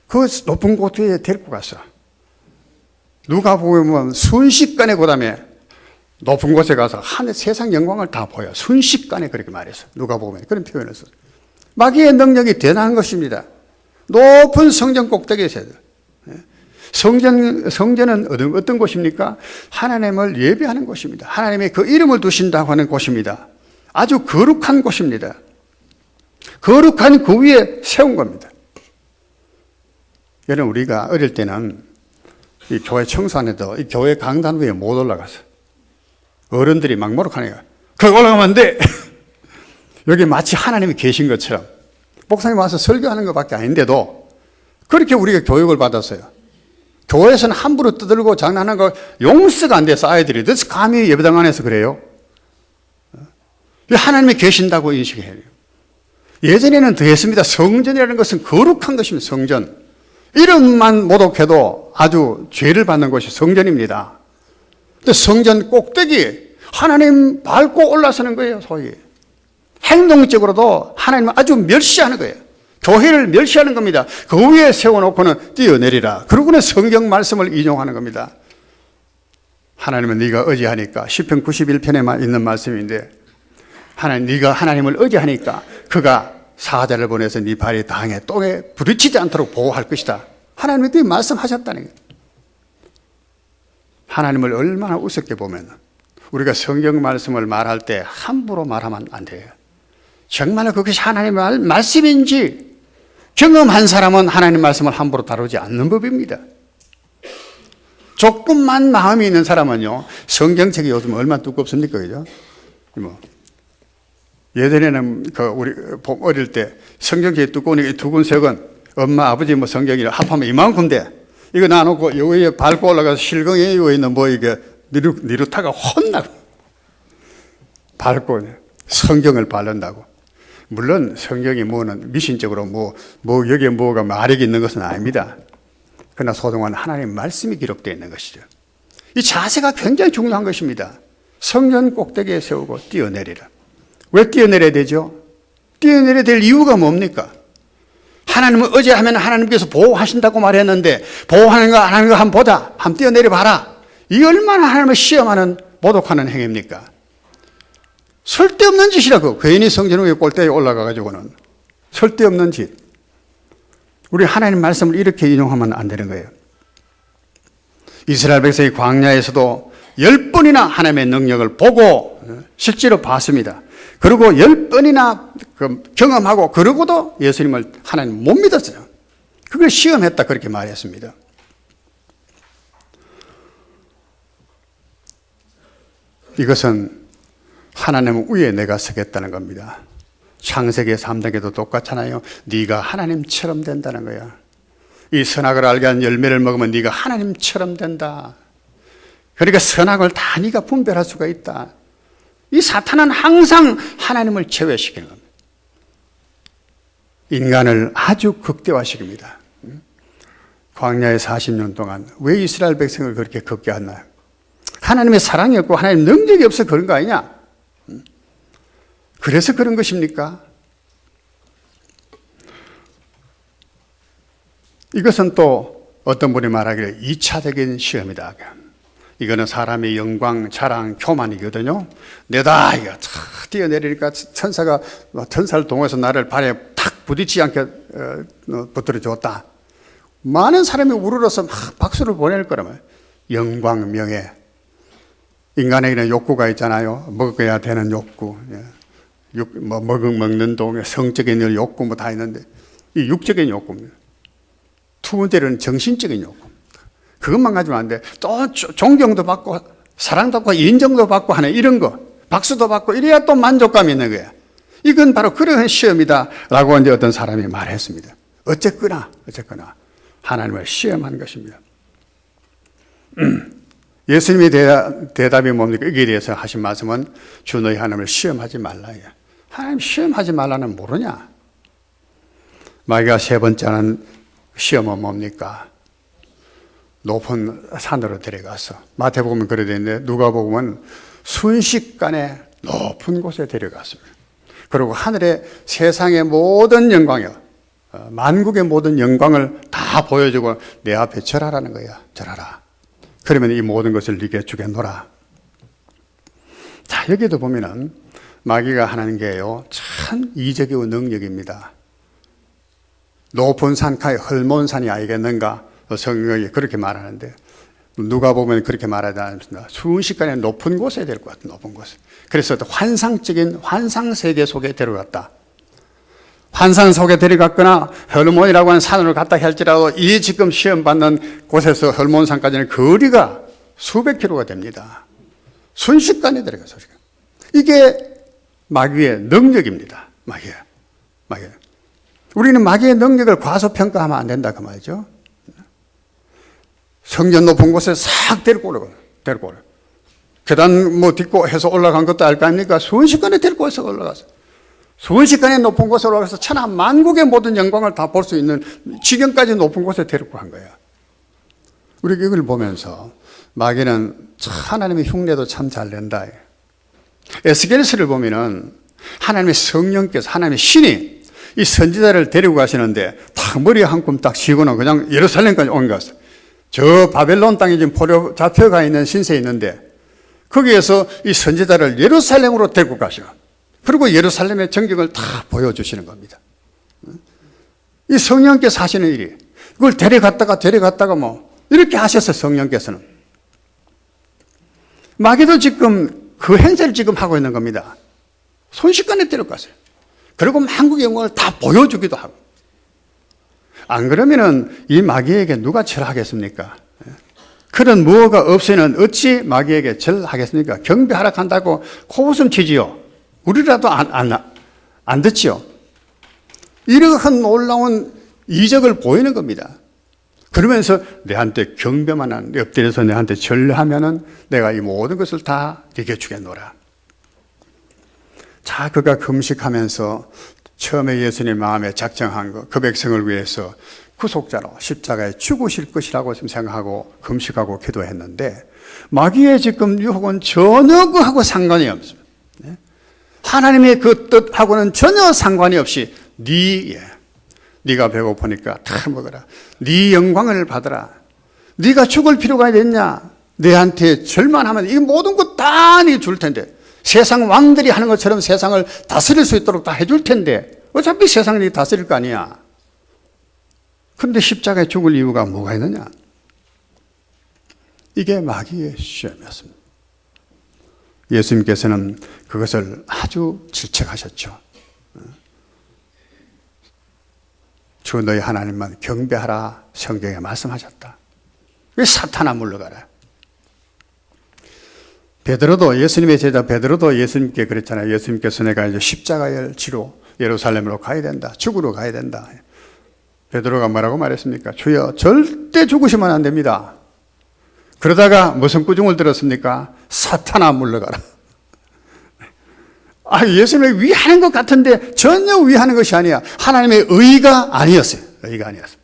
그 높은 곳에 데리고 갔어. 누가 보면 순식간에 그 다음에 높은 곳에 가서 하늘 세상 영광을 다 보여. 순식간에 그렇게 말했어. 누가 보면 그런 표현을 써. 마귀의 능력이 대단한 것입니다. 높은 성전 꼭대기에 있어야 돼요. 성전은 어떤 곳입니까? 하나님을 예배하는 곳입니다. 하나님의 그 이름을 두신다고 하는 곳입니다. 아주 거룩한 곳입니다. 거룩한 그 위에 세운 겁니다. 여러분, 우리가 어릴 때는 이 교회 청소하는데도 이 교회 강단 위에 못 올라가서 어른들이 막 모욕하네요. 거기 올라가면 안 돼. 여기 마치 하나님이 계신 것처럼 목사님 와서 설교하는 것밖에 아닌데도 그렇게 우리가 교육을 받았어요. 교회에서는 함부로 떠들고 장난하는 거 용서가 안 돼서 아이들이 그래서 감히 예배당 안에서 그래요. 하나님이 계신다고 인식해요. 예전에는 더 했습니다. 성전이라는 것은 거룩한 것입니다. 성전. 이름만 모독해도 아주 죄를 받는 곳이 성전입니다. 근데 성전 꼭대기 하나님 밟고 올라서는 거예요. 소위 행동적으로도 하나님을 아주 멸시하는 거예요. 교회를 멸시하는 겁니다. 그 위에 세워놓고는 뛰어내리라. 그러고는 성경 말씀을 인용하는 겁니다. 하나님은 네가 의지하니까 시편 91편에 있는 말씀인데 하나님, 네가 하나님을 의지하니까 그가 사자를 보내서 네 발이 땅에 똥에 부딪히지 않도록 보호할 것이다. 하나님이 그 말씀하셨다는 거예요. 하나님을 얼마나 우습게 보면 우리가 성경 말씀을 말할 때 함부로 말하면 안 돼요. 정말로 그것이 하나님의 말씀인지 경험한 사람은 하나님 말씀을 함부로 다루지 않는 법입니다. 조금만 마음이 있는 사람은요, 성경책이 요즘 얼마나 두껍습니까? 그죠? 예전에는 우리 어릴 때 성경책이 두꺼우니까 두근 색은 엄마, 아버지 성경이 합하면 이만큼 돼. 이거 놔놓고 여기에 밟고 올라가서 실경에 있는 이게 니루타가 혼나고 밟고 성경을 바른다고. 물론 성경이 뭐는 미신적으로 여기에 뭐가 마력이 있는 것은 아닙니다. 그러나 소중한 하나님의 말씀이 기록되어 있는 것이죠. 이 자세가 굉장히 중요한 것입니다. 성전 꼭대기에 세우고 뛰어내리라. 왜 뛰어내려야 되죠? 뛰어내려야 될 이유가 뭡니까? 하나님을 의지하면 하나님께서 보호하신다고 말했는데 보호하는 거 안 하는 거 한번 보자. 한번 뛰어내려 봐라. 이 얼마나 하나님을 시험하는 모독하는 행위입니까? 쓸데없는 짓이라고. 괜히 성전 위에 꼴대에 올라가가지고는 쓸데없는 짓. 우리 하나님 말씀을 이렇게 인용하면 안 되는 거예요. 이스라엘 백성이 광야에서도 10번이나 하나님의 능력을 보고 실제로 봤습니다. 그리고 10번이나 경험하고 그러고도 예수님을 하나님 못 믿었어요. 그걸 시험했다 그렇게 말했습니다. 이것은 하나님 위에 내가 서겠다는 겁니다. 창세기 3장에도 똑같잖아요. 네가 하나님처럼 된다는 거야. 이 선악을 알게 한 열매를 먹으면 네가 하나님처럼 된다. 그러니까 선악을 다 네가 분별할 수가 있다. 이 사탄은 항상 하나님을 제외시키는 겁니다. 인간을 아주 극대화시킵니다. 광야의 40년 동안 왜 이스라엘 백성을 그렇게 극대화했나요? 하나님의 사랑이 없고 하나님 능력이 없어 그런 거 아니냐? 그래서 그런 것입니까? 이것은 또 어떤 분이 말하기를 2차적인 시험이다. 이거는 사람의 영광, 자랑, 교만이거든요. 내다 이거 탁 뛰어내리니까 천사를 동원해서 나를 발에 탁 부딪히지 않게 붙들어 줬다. 많은 사람이 우러러서 막 박수를 보낼 거라면 영광, 명예. 인간에게는 욕구가 있잖아요. 먹어야 되는 욕구, 먹는 동에 성적인 욕구 다 있는데 이 육적인 욕구입니다. 두 번째는 정신적인 욕구. 그것만 가지면 안 돼. 또 존경도 받고 사랑도 받고 인정도 받고 하는 이런 거, 박수도 받고 이래야 또 만족감이 있는 거야. 이건 바로 그런 시험이다라고 이제 어떤 사람이 말했습니다. 어쨌거나 하나님을 시험한 것입니다. 예수님의 대답이 뭡니까? 여기에 대해서 하신 말씀은 주 너희 하나님을 시험하지 말라. 하나님 시험하지 말라는 모르냐? 마귀가 세 번째 하는 시험은 뭡니까? 높은 산으로 데려가서 마태복음은 그래 되는데 누가복음은 순식간에 높은 곳에 데려갔습니다. 그리고 하늘의 세상의 모든 영광이요, 만국의 모든 영광을 다 보여주고 내 앞에 절하라는 거야. 절하라. 그러면 이 모든 것을 네게 주겠노라. 자, 여기도 보면은 마귀가 하는 게요, 참 이적의 능력입니다. 높은 산가에 헐몬산이 아니겠는가? 성경이 그렇게 말하는데, 누가 보면 그렇게 말하지 않습니다. 순식간에 높은 곳에 데리고 갔다, 높은 곳에. 그래서 환상적인 환상 세계 속에 데려갔다. 환상 속에 데려갔거나 헐몬이라고 하는 산으로 갔다 할지라도 이 지금 시험 받는 곳에서 헐몬산까지는 거리가 수백 킬로가 됩니다. 순식간에 데려가서. 이게 마귀의 능력입니다. 마귀. 우리는 마귀의 능력을 과소평가하면 안 된다 그 말이죠. 성전 높은 곳에 싹 데리고 오라고. 계단 딛고 해서 올라간 것도 알 거 아닙니까? 순식간에 데리고 와서 올라가서. 순식간에 높은 곳에 올라가서 천하 만국의 모든 영광을 다 볼 수 있는 지경까지 높은 곳에 데리고 간 거예요. 우리가 이걸 보면서 마귀는 하나님의 흉내도 참 잘 낸다. 에스겔서를 보면은 하나님의 성령께서, 하나님의 신이 이 선지자를 데리고 가시는데 딱 머리에 한 줌 딱 씌고는 그냥 예루살렘까지 온 것을. 저 바벨론 땅에 지금 포로 잡혀가 있는 신세에 있는데 거기에서 이 선지자를 예루살렘으로 데리고 가셔. 그리고 예루살렘의 전경을 다 보여주시는 겁니다. 이 성령께서 하시는 일이, 이걸 데려갔다가 뭐 이렇게 하셔서 성령께서는. 마귀도 지금 그 행세를 지금 하고 있는 겁니다. 순식간에 데려갔어요. 그리고 만국의 영광을 다 보여주기도 하고. 안 그러면은 이 마귀에게 누가 절하겠습니까? 그런 무엇가 없이는 어찌 마귀에게 절하겠습니까? 경배하라 한다고 코웃음 치지요. 우리라도 안 듣지요. 이러한 놀라운 이적을 보이는 겁니다. 그러면서 내한테 경배만 한, 엎드려서 내한테 절하면은 내가 이 모든 것을 다 네게 주겠노라. 자, 그가 금식하면서 처음에 예수님 마음에 작정한 거, 그 백성을 위해서 구속자로 십자가에 죽으실 것이라고 지금 생각하고 금식하고 기도했는데 마귀의 지금 유혹은 전혀 그하고 상관이 없습니다. 하나님의 그 뜻하고는 전혀 상관이 없이 네가 배고프니까 다 먹어라. 네 영광을 받아라. 네가 죽을 필요가 있냐? 내한테 절만하면 이 모든 것 다 네 줄 텐데, 세상 왕들이 하는 것처럼 세상을 다스릴 수 있도록 다 해줄 텐데 어차피 세상을 네 다스릴 거 아니야. 그런데 십자가에 죽을 이유가 뭐가 있느냐? 이게 마귀의 시험이었습니다. 예수님께서는 그것을 아주 질책하셨죠. 주 너희 하나님만 경배하라 성경에 말씀하셨다. 왜 사탄아 물러가라. 베드로도, 예수님의 제자 베드로도 예수님께 그랬잖아요. 예수님께서 내가 이제 십자가를 지러 예루살렘으로 가야 된다. 죽으러 가야 된다. 베드로가 뭐라고 말했습니까? 주여, 절대 죽으시면 안 됩니다. 그러다가 무슨 꾸중을 들었습니까? 사탄아 물러가라. 예수님을 위하는 것 같은데 전혀 위하는 것이 아니야. 하나님의 의가 아니었어요. 의가 아니었어요.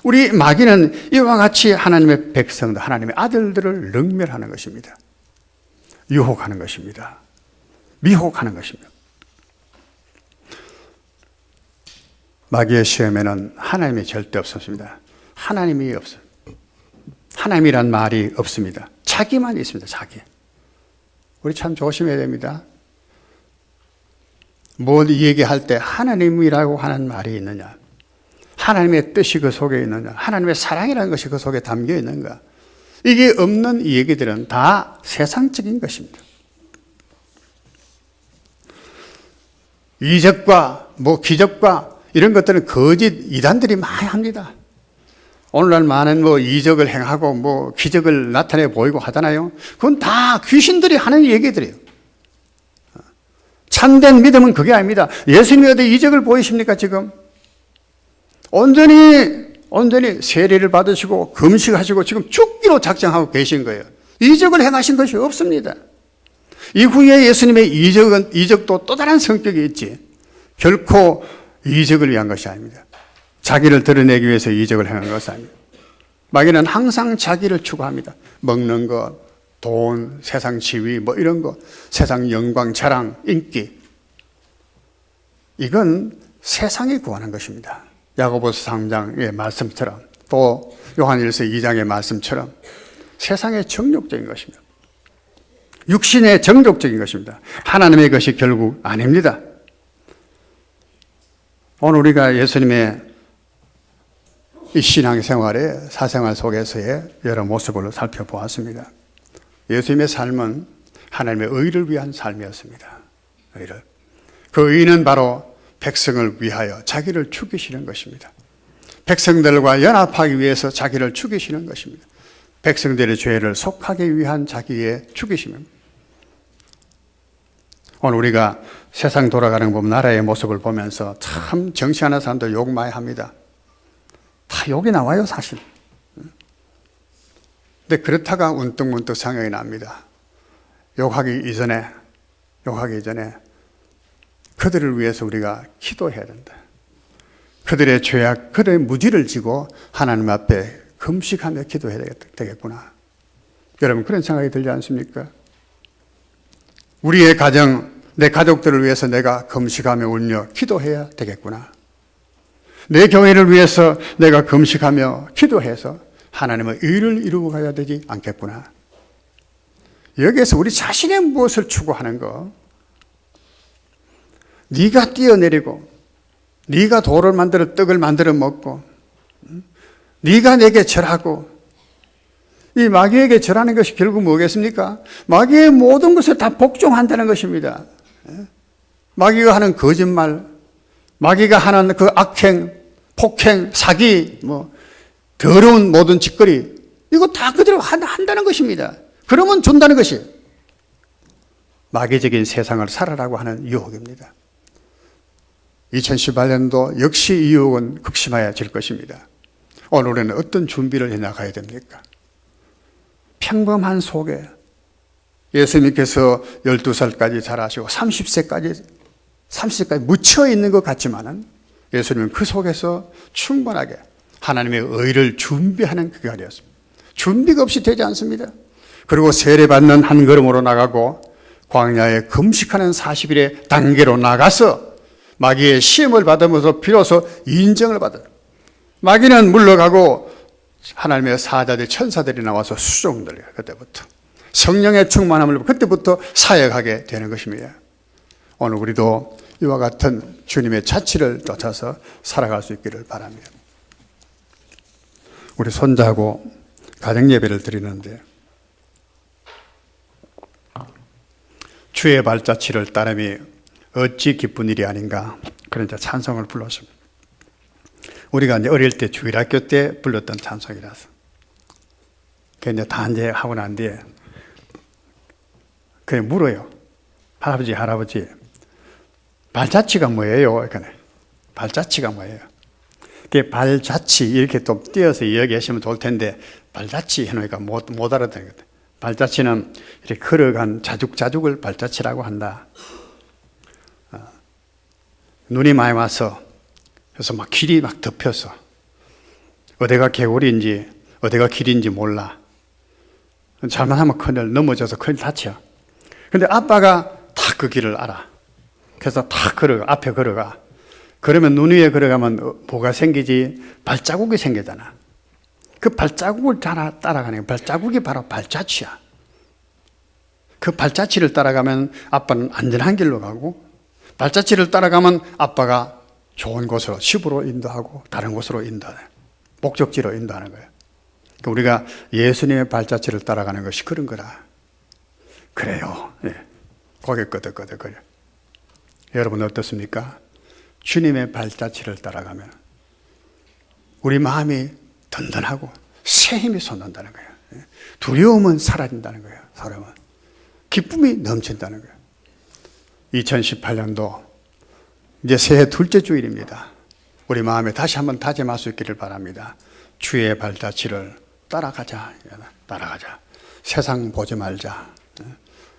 우리 마귀는 이와 같이 하나님의 백성들, 하나님의 아들들을 능멸하는 것입니다. 유혹하는 것입니다. 미혹하는 것입니다. 마귀의 시험에는 하나님이 절대 없습니다. 하나님이 없어요. 하나님이란 말이 없습니다. 자기만 있습니다. 자기. 우리 참 조심해야 됩니다. 뭘 얘기할 때 하나님이라고 하는 말이 있느냐? 하나님의 뜻이 그 속에 있느냐? 하나님의 사랑이라는 것이 그 속에 담겨 있는가? 이게 없는 이 얘기들은 다 세상적인 것입니다. 이적과 기적과 이런 것들은 거짓 이단들이 많이 합니다. 오늘날 많은 이적을 행하고 기적을 나타내 보이고 하잖아요. 그건 다 귀신들이 하는 얘기들이에요. 참된 믿음은 그게 아닙니다. 예수님이 어디 이적을 보이십니까, 지금? 온전히 세례를 받으시고 금식하시고 지금 죽기로 작정하고 계신 거예요. 이적을 행하신 것이 없습니다. 이후에 예수님의 이적도 또 다른 성격이 있지. 결코 이적을 위한 것이 아닙니다. 자기를 드러내기 위해서 이적을 행한 것이 아닙니다. 마귀는 항상 자기를 추구합니다. 먹는 것, 돈, 세상 지위, 이런 것, 세상 영광, 자랑, 인기. 이건 세상이 구하는 것입니다. 야고보서 3장의 말씀처럼 또 요한일서 2장의 말씀처럼 세상의 정욕적인 것입니다. 육신의 정욕적인 것입니다. 하나님의 것이 결국 아닙니다. 오늘 우리가 예수님의 이 신앙생활의 사생활 속에서의 여러 모습을 살펴보았습니다. 예수님의 삶은 하나님의 의를 위한 삶이었습니다. 의를. 그 의는 바로 백성을 위하여 자기를 죽이시는 것입니다. 백성들과 연합하기 위해서 자기를 죽이시는 것입니다. 백성들의 죄를 속하기 위한 자기의 죽이심입니다. 오늘 우리가 세상 돌아가는 법, 나라의 모습을 보면서 참 정치하는 사람들 욕 많이 합니다. 다 욕이 나와요, 사실. 근데 그렇다가 문득문득 생각이 납니다. 욕하기 이전에 그들을 위해서 우리가 기도해야 된다. 그들의 죄악, 그들의 무지를 지고 하나님 앞에 금식하며 기도해야 되겠구나. 여러분 그런 생각이 들지 않습니까? 우리의 가정, 내 가족들을 위해서 내가 금식하며 울며 기도해야 되겠구나. 내 교회를 위해서 내가 금식하며 기도해서 하나님의 의를 이루고 가야 되지 않겠구나. 여기에서 우리 자신의 무엇을 추구하는 거, 네가 뛰어내리고 네가 돌을 만들어 떡을 만들어 먹고 네가 내게 절하고, 이 마귀에게 절하는 것이 결국 뭐겠습니까? 마귀의 모든 것을 다 복종한다는 것입니다. 마귀가 하는 거짓말, 마귀가 하는 그 악행, 폭행, 사기, 더러운 모든 짓거리, 이거 다 그대로 한다는 것입니다. 그러면 준다는 것이 마귀적인 세상을 살아라고 하는 유혹입니다. 2018년도 역시 이 유혹은 극심해질 것입니다. 오늘 우리는 어떤 준비를 해나가야 됩니까? 평범한 속에 예수님께서 12살까지 자라시고 30세까지 묻혀 있는 것 같지만은 예수님은 그 속에서 충분하게 하나님의 의를 준비하는 그가 되었습니다. 준비가 없이 되지 않습니다. 그리고 세례받는 한 걸음으로 나가고 광야에 금식하는 40일의 단계로 나가서 마귀의 시험을 받으면서 비로소 인정을 받아요. 마귀는 물러가고 하나님의 사자들, 천사들이 나와서 수종들어요. 그때부터 성령의 충만함을 그때부터 사역하게 되는 것입니다. 오늘 우리도 이와 같은 주님의 자치를 쫓아서 살아갈 수 있기를 바랍니다. 우리 손자하고 가정예배를 드리는데 주의 발자취를 따름이 어찌 기쁜 일이 아닌가, 그런 찬송을 불렀습니다. 우리가 이제 어릴 때 주일학교 때 불렀던 찬송이라서 그냥 다 이제 하고 난 뒤에 그냥 물어요. 할아버지 발자취가 뭐예요? 그러니까 발자취가 뭐예요? 그 발자취 이렇게 또 띄어서 이야기하시면 좋을 텐데 발자취 해놓으니까 못 알아듣는 거예요. 발자취는 이렇게 걸어간 자죽자죽을 발자취라고 한다. 눈이 많이 와서 그래서 막 길이 막 덮여서 어디가 개구리인지 어디가 길인지 몰라. 잘못하면 큰일 넘어져서 큰일 다쳐. 근데 아빠가 다 그 길을 알아. 그래서 다 앞에 걸어가. 그러면 눈 위에 걸어가면 뭐가 생기지? 발자국이 생기잖아. 그 발자국을 따라가는 거야. 발자국이 바로 발자취야. 그 발자취를 따라가면 아빠는 안전한 길로 가고, 발자취를 따라가면 아빠가 좋은 곳으로, 집으로 인도하고 다른 곳으로 인도하는, 목적지로 인도하는 거예요. 그러니까 우리가 예수님의 발자취를 따라가는 것이 그런 거라. 그래요. 예. 고개 끄덕끄덕거려. 여러분 어떻습니까? 주님의 발자취를 따라가면 우리 마음이 든든하고 새 힘이 솟는다는 거예요. 두려움은 사라진다는 거예요. 사람은 기쁨이 넘친다는 거예요. 2018년도 이제 새해 둘째 주일입니다. 우리 마음에 다시 한번 다짐할 수 있기를 바랍니다. 주의 발자취를 따라가자. 세상 보지 말자.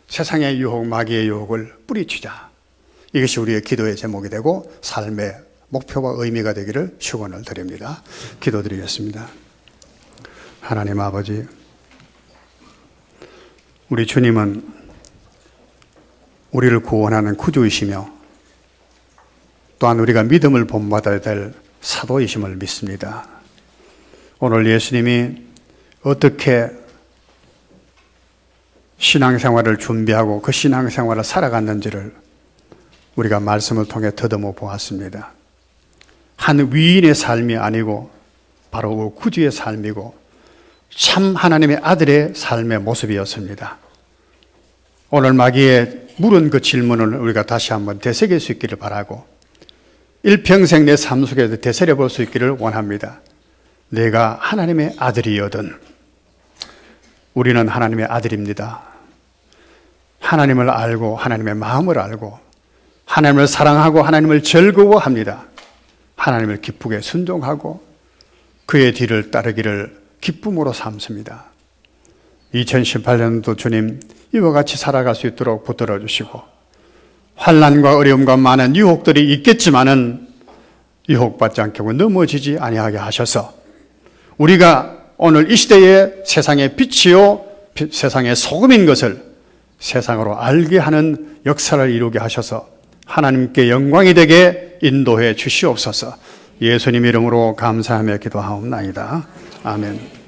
세상의 유혹, 마귀의 유혹을 뿌리치자. 이것이 우리의 기도의 제목이 되고 삶의 목표와 의미가 되기를 축원을 드립니다. 기도드리겠습니다. 하나님 아버지, 우리 주님은 우리를 구원하는 구주이시며 또한 우리가 믿음을 본받아야 될 사도이심을 믿습니다. 오늘 예수님이 어떻게 신앙생활을 준비하고 그 신앙생활을 살아갔는지를 우리가 말씀을 통해 더듬어 보았습니다. 한 위인의 삶이 아니고 바로 구주의 삶이고 참 하나님의 아들의 삶의 모습이었습니다. 오늘 마귀에 물은 그 질문을 우리가 다시 한번 되새길 수 있기를 바라고 일평생 내 삶 속에서 되새려 볼 수 있기를 원합니다. 내가 하나님의 아들이거든. 우리는 하나님의 아들입니다. 하나님을 알고 하나님의 마음을 알고 하나님을 사랑하고 하나님을 즐거워합니다. 하나님을 기쁘게 순종하고 그의 뒤를 따르기를 기쁨으로 삼습니다. 2018년도 주님 이와 같이 살아갈 수 있도록 붙들어 주시고 환난과 어려움과 많은 유혹들이 있겠지만은 유혹받지 않게 하고 넘어지지 아니하게 하셔서 우리가 오늘 이 시대의 세상의 빛이요 세상의 소금인 것을 세상으로 알게 하는 역사를 이루게 하셔서 하나님께 영광이 되게 인도해 주시옵소서. 예수님 이름으로 감사하며 기도하옵나이다. 아멘.